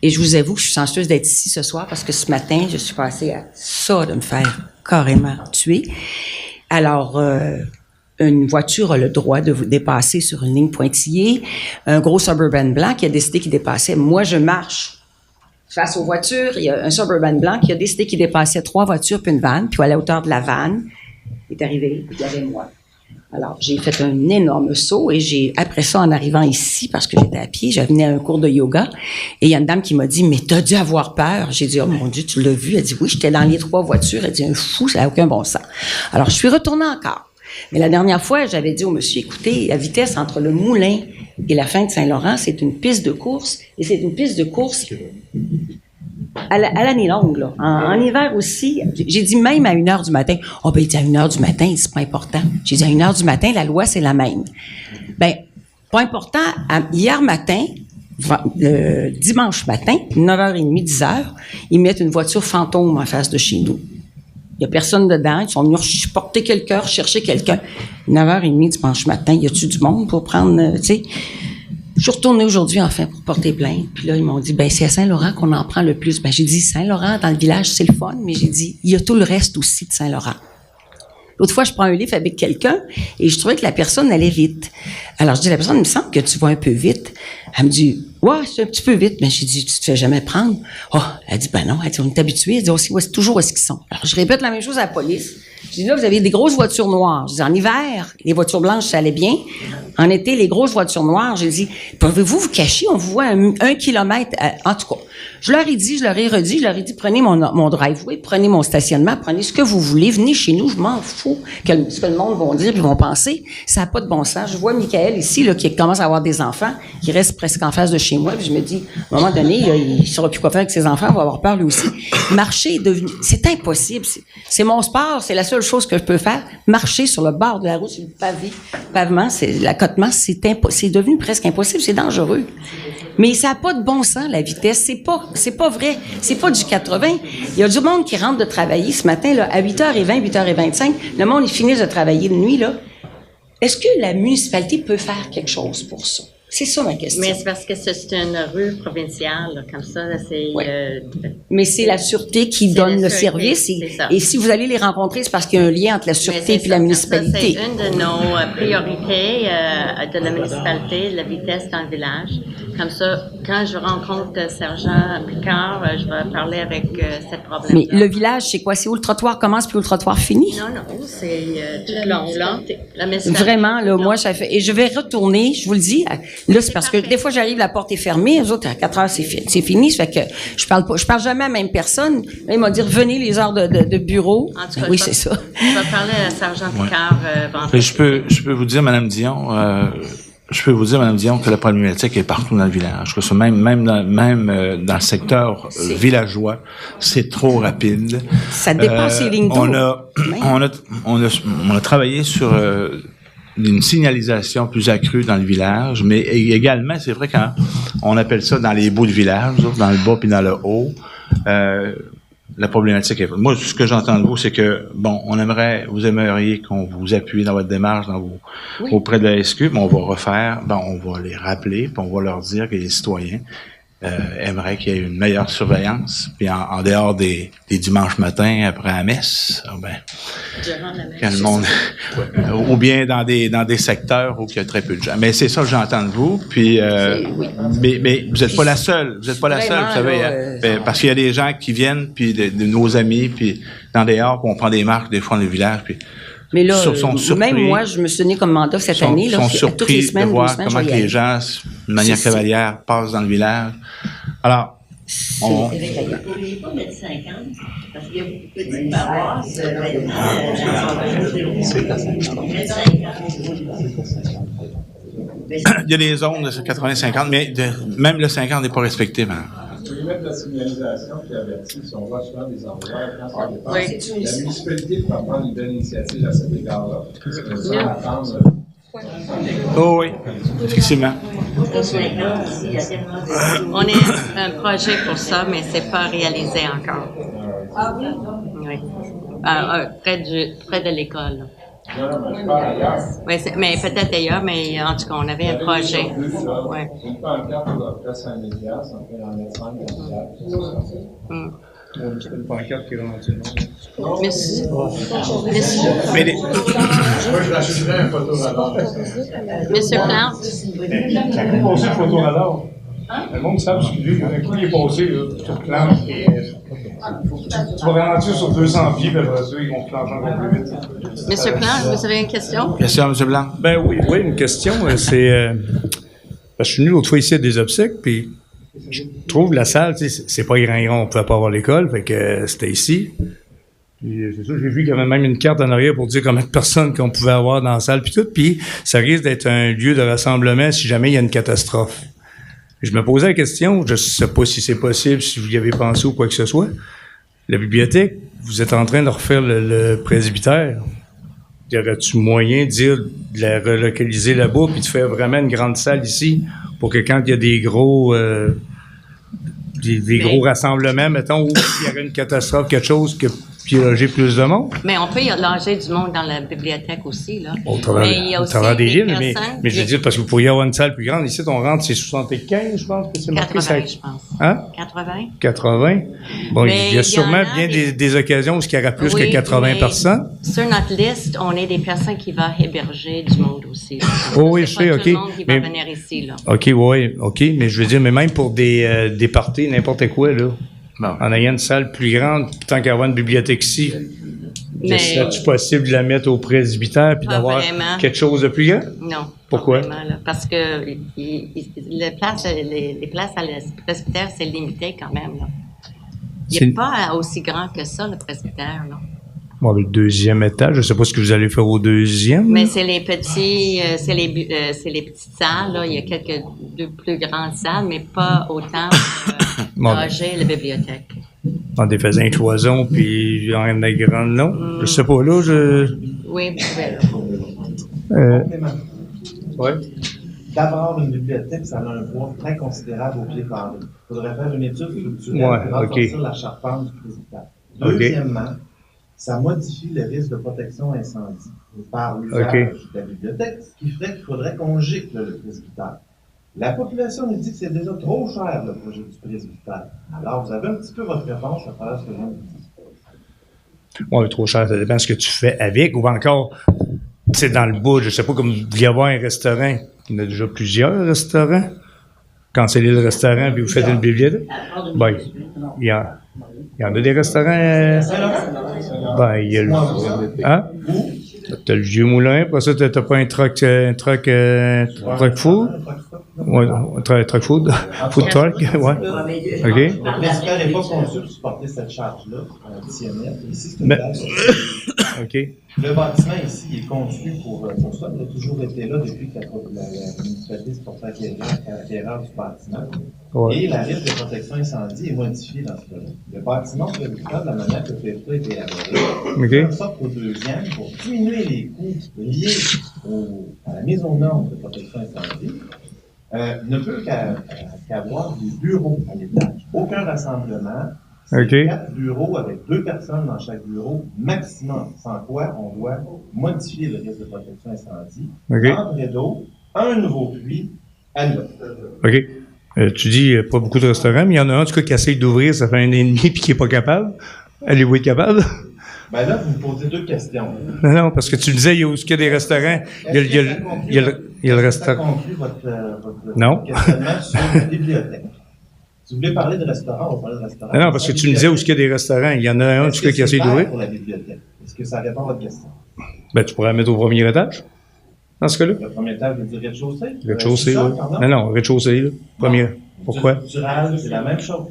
et je vous avoue que je suis chanceuse d'être ici ce soir parce que ce matin, je suis passée à ça de me faire carrément tuer. Alors, une voiture a le droit de vous dépasser sur une ligne pointillée. Un gros Suburban blanc qui a décidé qu'il dépassait. Moi, je marche face aux voitures. Il y a un Suburban blanc qui a décidé qu'il dépassait 3 voitures puis une vanne. Puis à la hauteur de la vanne, il est arrivé, il y avait moi. Alors, j'ai fait un énorme saut et après ça, en arrivant ici, parce que j'étais à pied, je venais à un cours de yoga et il y a une dame qui m'a dit, mais t'as dû avoir peur. J'ai dit, oh mon Dieu, tu l'as vu? Elle dit, oui, j'étais dans les 3 voitures. Elle dit, un fou, ça n'a aucun bon sens. Alors, je suis retournée encore. Mais la dernière fois, j'avais dit au monsieur, écoutez, la vitesse entre le Moulin et la fin de Saint-Laurent, c'est une piste de course. Et c'est une piste de course à l'année longue, là. En hiver aussi. J'ai dit même à 1h du matin. Oh, il dit à 1h du matin, c'est pas important. J'ai dit à 1h du matin, la loi, c'est la même. Pas important. Hier matin, dimanche matin, 9h30, 10h, ils mettent une voiture fantôme en face de chez nous. Il n'y a personne dedans. Ils sont venus porter quelqu'un, chercher quelqu'un. 9h30 dimanche matin, y a-tu du monde pour prendre, tu sais? Je suis retournée aujourd'hui, enfin, pour porter plainte. Puis là, ils m'ont dit, c'est à Saint-Laurent qu'on en prend le plus. J'ai dit, Saint-Laurent, dans le village, c'est le fun. Mais j'ai dit, il y a tout le reste aussi de Saint-Laurent. L'autre fois, je prends un livre avec quelqu'un et je trouvais que la personne allait vite. Alors, je dis à la personne, il me semble que tu vas un peu vite. Elle me dit, Ouais, c'est un petit peu vite. Mais j'ai dit, tu te fais jamais prendre? Oh, elle dit, ben non. Elle dit, on est habitué. Elle dit, aussi, c'est toujours où est-ce qu'ils sont. Alors, je répète la même chose à la police. Je dis, là, vous avez des grosses voitures noires. Je dis, en hiver, les voitures blanches, ça allait bien. En été, les grosses voitures noires, j'ai dit, pouvez-vous vous cacher? On vous voit un kilomètre. En tout cas, je leur ai dit, je leur ai redit, je leur ai dit, prenez mon driveway, prenez mon stationnement, prenez ce que vous voulez, venez chez nous, je m'en fous ce que le monde va dire puis vont penser. Ça n'a pas de bon sens. Je vois Michael ici, là, qui commence à avoir des enfants, qui reste presque en face de chez moi, puis je me dis, à un moment donné, là, il ne saura plus quoi faire avec ses enfants, il va avoir peur lui aussi. Marcher est devenu, c'est impossible. C'est mon sport, c'est la seule chose que je peux faire. Marcher sur le bord de la route, sur le pavement, c'est l'accotement, c'est devenu presque impossible, c'est dangereux. Mais ça n'a pas de bon sens, la vitesse. C'est pas vrai. C'est pas du 80. Il y a du monde qui rentre de travailler ce matin, là, à 8h20, 8h25. Le monde, ils finissent de travailler de nuit, là. Est-ce que la municipalité peut faire quelque chose pour ça? C'est ça ma question. Mais c'est parce que c'est une rue provinciale, là, comme ça, c'est... Ouais. Mais c'est la sûreté qui donne le service. Et si vous allez les rencontrer, c'est parce qu'il y a un lien entre la sûreté et la municipalité. Ça, c'est une de nos priorités de la municipalité, la vitesse dans le village. Comme ça, quand je rencontre le sergent Picard, je vais parler avec cette problème. Mais le village, c'est quoi? C'est où le trottoir commence puis où le trottoir finit? Non, c'est tout le long, là. La municipalité. Vraiment, là, moi, ça fait... Et je vais retourner, je vous le dis... Là, c'est parce que des fois, j'arrive, la porte est fermée. Les autres, à 4 heures, c'est fini. Ça fait que je parle jamais à la même personne. Là, il m'a dit, revenez les heures de bureau. En tout cas, oui, c'est ça. Je vais parler à Sergent Picard vendredi. Je peux vous dire, Madame Dion, que la problématique est partout dans le village. Que même dans le secteur villageois, c'est trop rapide. Ça dépasse les lignes d'eau. On a travaillé sur une signalisation plus accrue dans le village, mais également, c'est vrai quand on appelle ça dans les bouts de village, dans le bas puis dans le haut, la problématique est... Moi, ce que j'entends de vous, c'est que, vous aimeriez qu'on vous appuie dans votre démarche auprès de la SQ, mais on va refaire, on va les rappeler, puis on va leur dire que les citoyens aimeraient qu'il y ait une meilleure surveillance, puis en dehors des dimanches matins après la messe, quand le monde, ou bien dans des secteurs où il y a très peu de gens. Mais c'est ça que j'entends de vous, puis mais vous n'êtes pas la seule, vous savez, parce qu'il y a des gens qui viennent, puis de nos amis, puis dans dehors, puis on prend des marques des fois dans le village, puis mais là, même moi, je me suis donné comme mandat cette année. Ils sont surpris de voir comment les gens, de manière cavalière, passent dans le village. Alors, N'oubliez pas mettre 50, parce qu'il y a beaucoup de petites paroisses. Il y a des zones de 80-50, mais même le 50 n'est pas respecté. Vous pouvez mettre la signalisation qui avertit, si on voit souvent des endroits, quand ça dépasse, la municipalité peut prendre une belle initiative à cet égard-là. Oh oui, effectivement. On est un projet pour ça, mais c'est pas réalisé encore. Ah oui? Oui. Près de l'école. Oui, mais peut-être ailleurs, mais en tout cas, on avait un projet. Ouais. Une pancarte à près 5 000 $, on peut en mettre 5 000 C'est une pancarte qui est rendue non. Merci. Moi, je l'achèterais un photoradar. Monsieur Plante. Ça peut passer le photoradar. Le monde savent ce qu'il dit. Un coup, il est passé, là, tu replantes. Tu vas ralentir sur 200 pieds, puis après ça, ils vont plancher encore plus vite. Monsieur Plante, vous avez une question? Question, M. Blanc. Ben oui, une question. C'est. Parce que je suis venu l'autre fois ici à des obsèques, puis je trouve la salle, c'est pas grand, on pouvait pas avoir l'école, fait que c'était ici. Puis, c'est ça, j'ai vu qu'il y avait même une carte en arrière pour dire combien de personnes qu'on pouvait avoir dans la salle, puis tout. Puis ça risque d'être un lieu de rassemblement si jamais il y a une catastrophe. Je me posais la question, je sais pas si c'est possible, si vous y avez pensé ou quoi que ce soit. La bibliothèque, vous êtes en train de refaire le presbytère. Y aurait-tu moyen de dire, de la relocaliser là-bas, puis de faire vraiment une grande salle ici, pour que quand il y a des gros gros rassemblements, mettons, où il y aurait une catastrophe, quelque chose, que puis loger plus de monde. Mais on peut y loger du monde dans la bibliothèque aussi, là. Au travers des villes, mais je dis parce que vous pourriez avoir une salle plus grande. Ici, on rentre, c'est 75, je pense que c'est marqué. 80, je pense. Hein? 80. 80. Bon, mais il y a sûrement bien des occasions où il y aura plus que 80 personnes. Sur notre liste, on est des personnes qui vont héberger du monde aussi. Oh oui, je sais, OK. Tout le monde qui va venir ici, là. OK, oui, OK. Mais je veux dire, mais même pour des parties, n'importe quoi, là. Bon. En ayant une salle plus grande, tant qu'à avoir une bibliothèque ici, serait-il possible de la mettre au presbytère puis d'avoir quelque chose de plus grand? Non. Pourquoi? Pas vraiment, là, parce que les places à la presbytère, c'est limité quand même, là. Il n'est pas aussi grand que ça, le presbytère, là. Bon, le deuxième étage, je ne sais pas ce que vous allez faire au deuxième. Mais c'est les petits, c'est les petites salles, là. Il y a deux plus grandes salles, mais pas autant pour loger la bibliothèque. En défaisant les cloisons, puis en la grande, non? Je sais pas, là, Oui, vous pouvez, Complément. Oui. D'abord, une bibliothèque, ça a un poids très considérable au pied carré. Il faudrait faire une étude structurelle pour renforcer la charpente du presbytère. Deuxièmement, ça modifie le risque de protection incendie par l'usage de la bibliothèque, ce qui ferait qu'il faudrait qu'on gicle le presbytère. La population nous dit que c'est déjà trop cher, le projet du presbytère. Alors, vous avez un petit peu votre réponse à travers ce que je viens de dire. Oui, trop cher, ça dépend de ce que tu fais avec, ou encore, c'est dans le bout, je sais pas, comme vous vouliez avoir un restaurant. Il y en a déjà plusieurs restaurants. Cancellez le restaurant, puis vous faites une bibliothèque. Ben, il y en a des restaurants. Ben, il y a le. Hein? T'as le vieux moulin, après ça, t'as pas un truck food? Ouais, truck food? Food truck? Ouais. OK. Le presbytère n'est pas conçu pour supporter cette charge-là additionnelle. Ici, c'est une base. OK. Le bâtiment ici il est conçu pour ça. Il a toujours été là depuis que la municipalité se portait acquéreur du bâtiment. Ouais. Et la risque de protection incendie est modifiée dans ce cas-là. Le bâtiment presbytère, de la manière que le PFA a été élaboré, fait en sorte qu'au deuxième, pour diminuer les coûts liés à la mise aux normes de protection incendie, ne peut qu'avoir des bureaux à l'étage. Aucun rassemblement. C'est 4 bureaux avec 2 personnes dans chaque bureau, maximum. Sans quoi, on doit modifier le risque de protection incendie. Entrée d'eau, un nouveau puits, à l'eau. OK. Tu dis pas beaucoup de restaurants, mais il y en a un, en tout cas, qui essaye d'ouvrir, ça fait 1 an et demi, puis qui n'est pas capable. Allez-vous être capable? Ben là, vous me posez 2 questions. Non, parce que tu disais, il y a aussi des restaurants. Il y a le restaurant. Ça conclut votre questionnement sur la bibliothèque. Si vous voulez parler de restaurant, on va parler de restaurant. Non, parce que tu me disais où il y a des restaurants. Il y en a un, en tout cas, qui essaie d'ouvrir. Pour la bibliothèque. Est-ce que ça répond à votre question? Ben, tu pourrais la mettre au premier étage, dans ce cas-là. Le premier étage, vous dire rez-de-chaussée? Rez-de-chaussée, oui. Non, rez-de-chaussée, là. Premier. Pourquoi? Structural, c'est la même chose.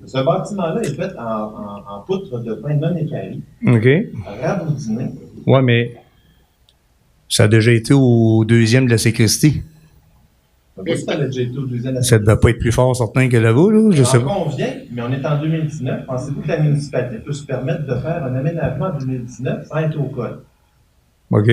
Ce bâtiment-là est fait en poutre de pain non équarri. OK. Raboudiné. Oui, mais ça a déjà été au deuxième de la sacristie. Ça a déjà été au deuxième de la Ça ne devait pas être plus fort, certain, que là-bas, là. Je sais pas. On vient, mais on est en 2019. Pensez-vous que la municipalité peut se permettre de faire un aménagement en 2019 sans être au code? OK.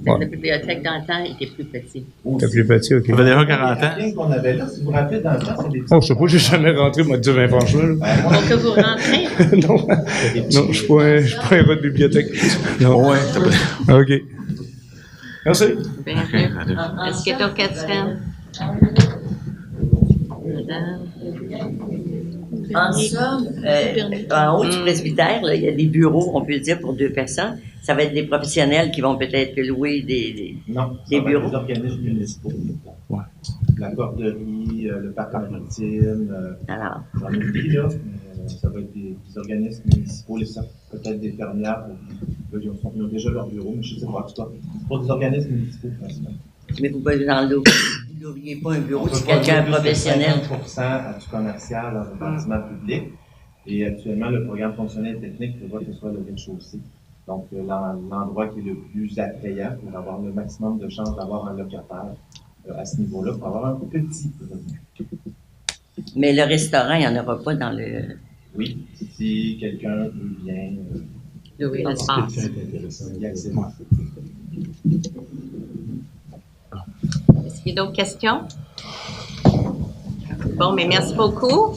La bibliothèque dans le temps était plus petite. C'était plus petit, OK. Il avait déjà 40 ans. Qu'on avait là, si vous vous rappelez, dans le temps, c'est des... Oh, je sais pas, j'ai jamais rentré, moi, dire, ben, franchement. Donc, que vous rentrez? Non, je suis pas un rat de bibliothèque. Non. Ouais, OK. Merci. Est-ce qu'il y a d'autres questions? En somme, en haut du presbytère, là, il y a des bureaux, on peut dire, pour 2 personnes. Ça va être des professionnels qui vont peut-être louer des bureaux. Des organismes municipaux. Ouais. La corderie, le parc maritime. J'en oublie, là. Ça va être des organismes municipaux, peut-être des fermières. Ils ont déjà leur bureau, mais je ne sais pas. En tout cas, pour des organismes municipaux, principalement. Mais vous ne n'ouvriez pas un bureau si quelqu'un professionnel. 50% à du commercial dans un bâtiment public. Et actuellement, le programme fonctionnel et technique prévoit que ce soit le rez-de-chaussée. Donc, l'endroit qui est le plus attrayant pour avoir le maximum de chances d'avoir un locataire à ce niveau-là, pour avoir un petit revenu. Mais le restaurant, il n'y en aura pas dans le... Oui, si quelqu'un veut bien... louer l'espace. Est-ce qu'il y a d'autres questions? Bon, mais merci beaucoup.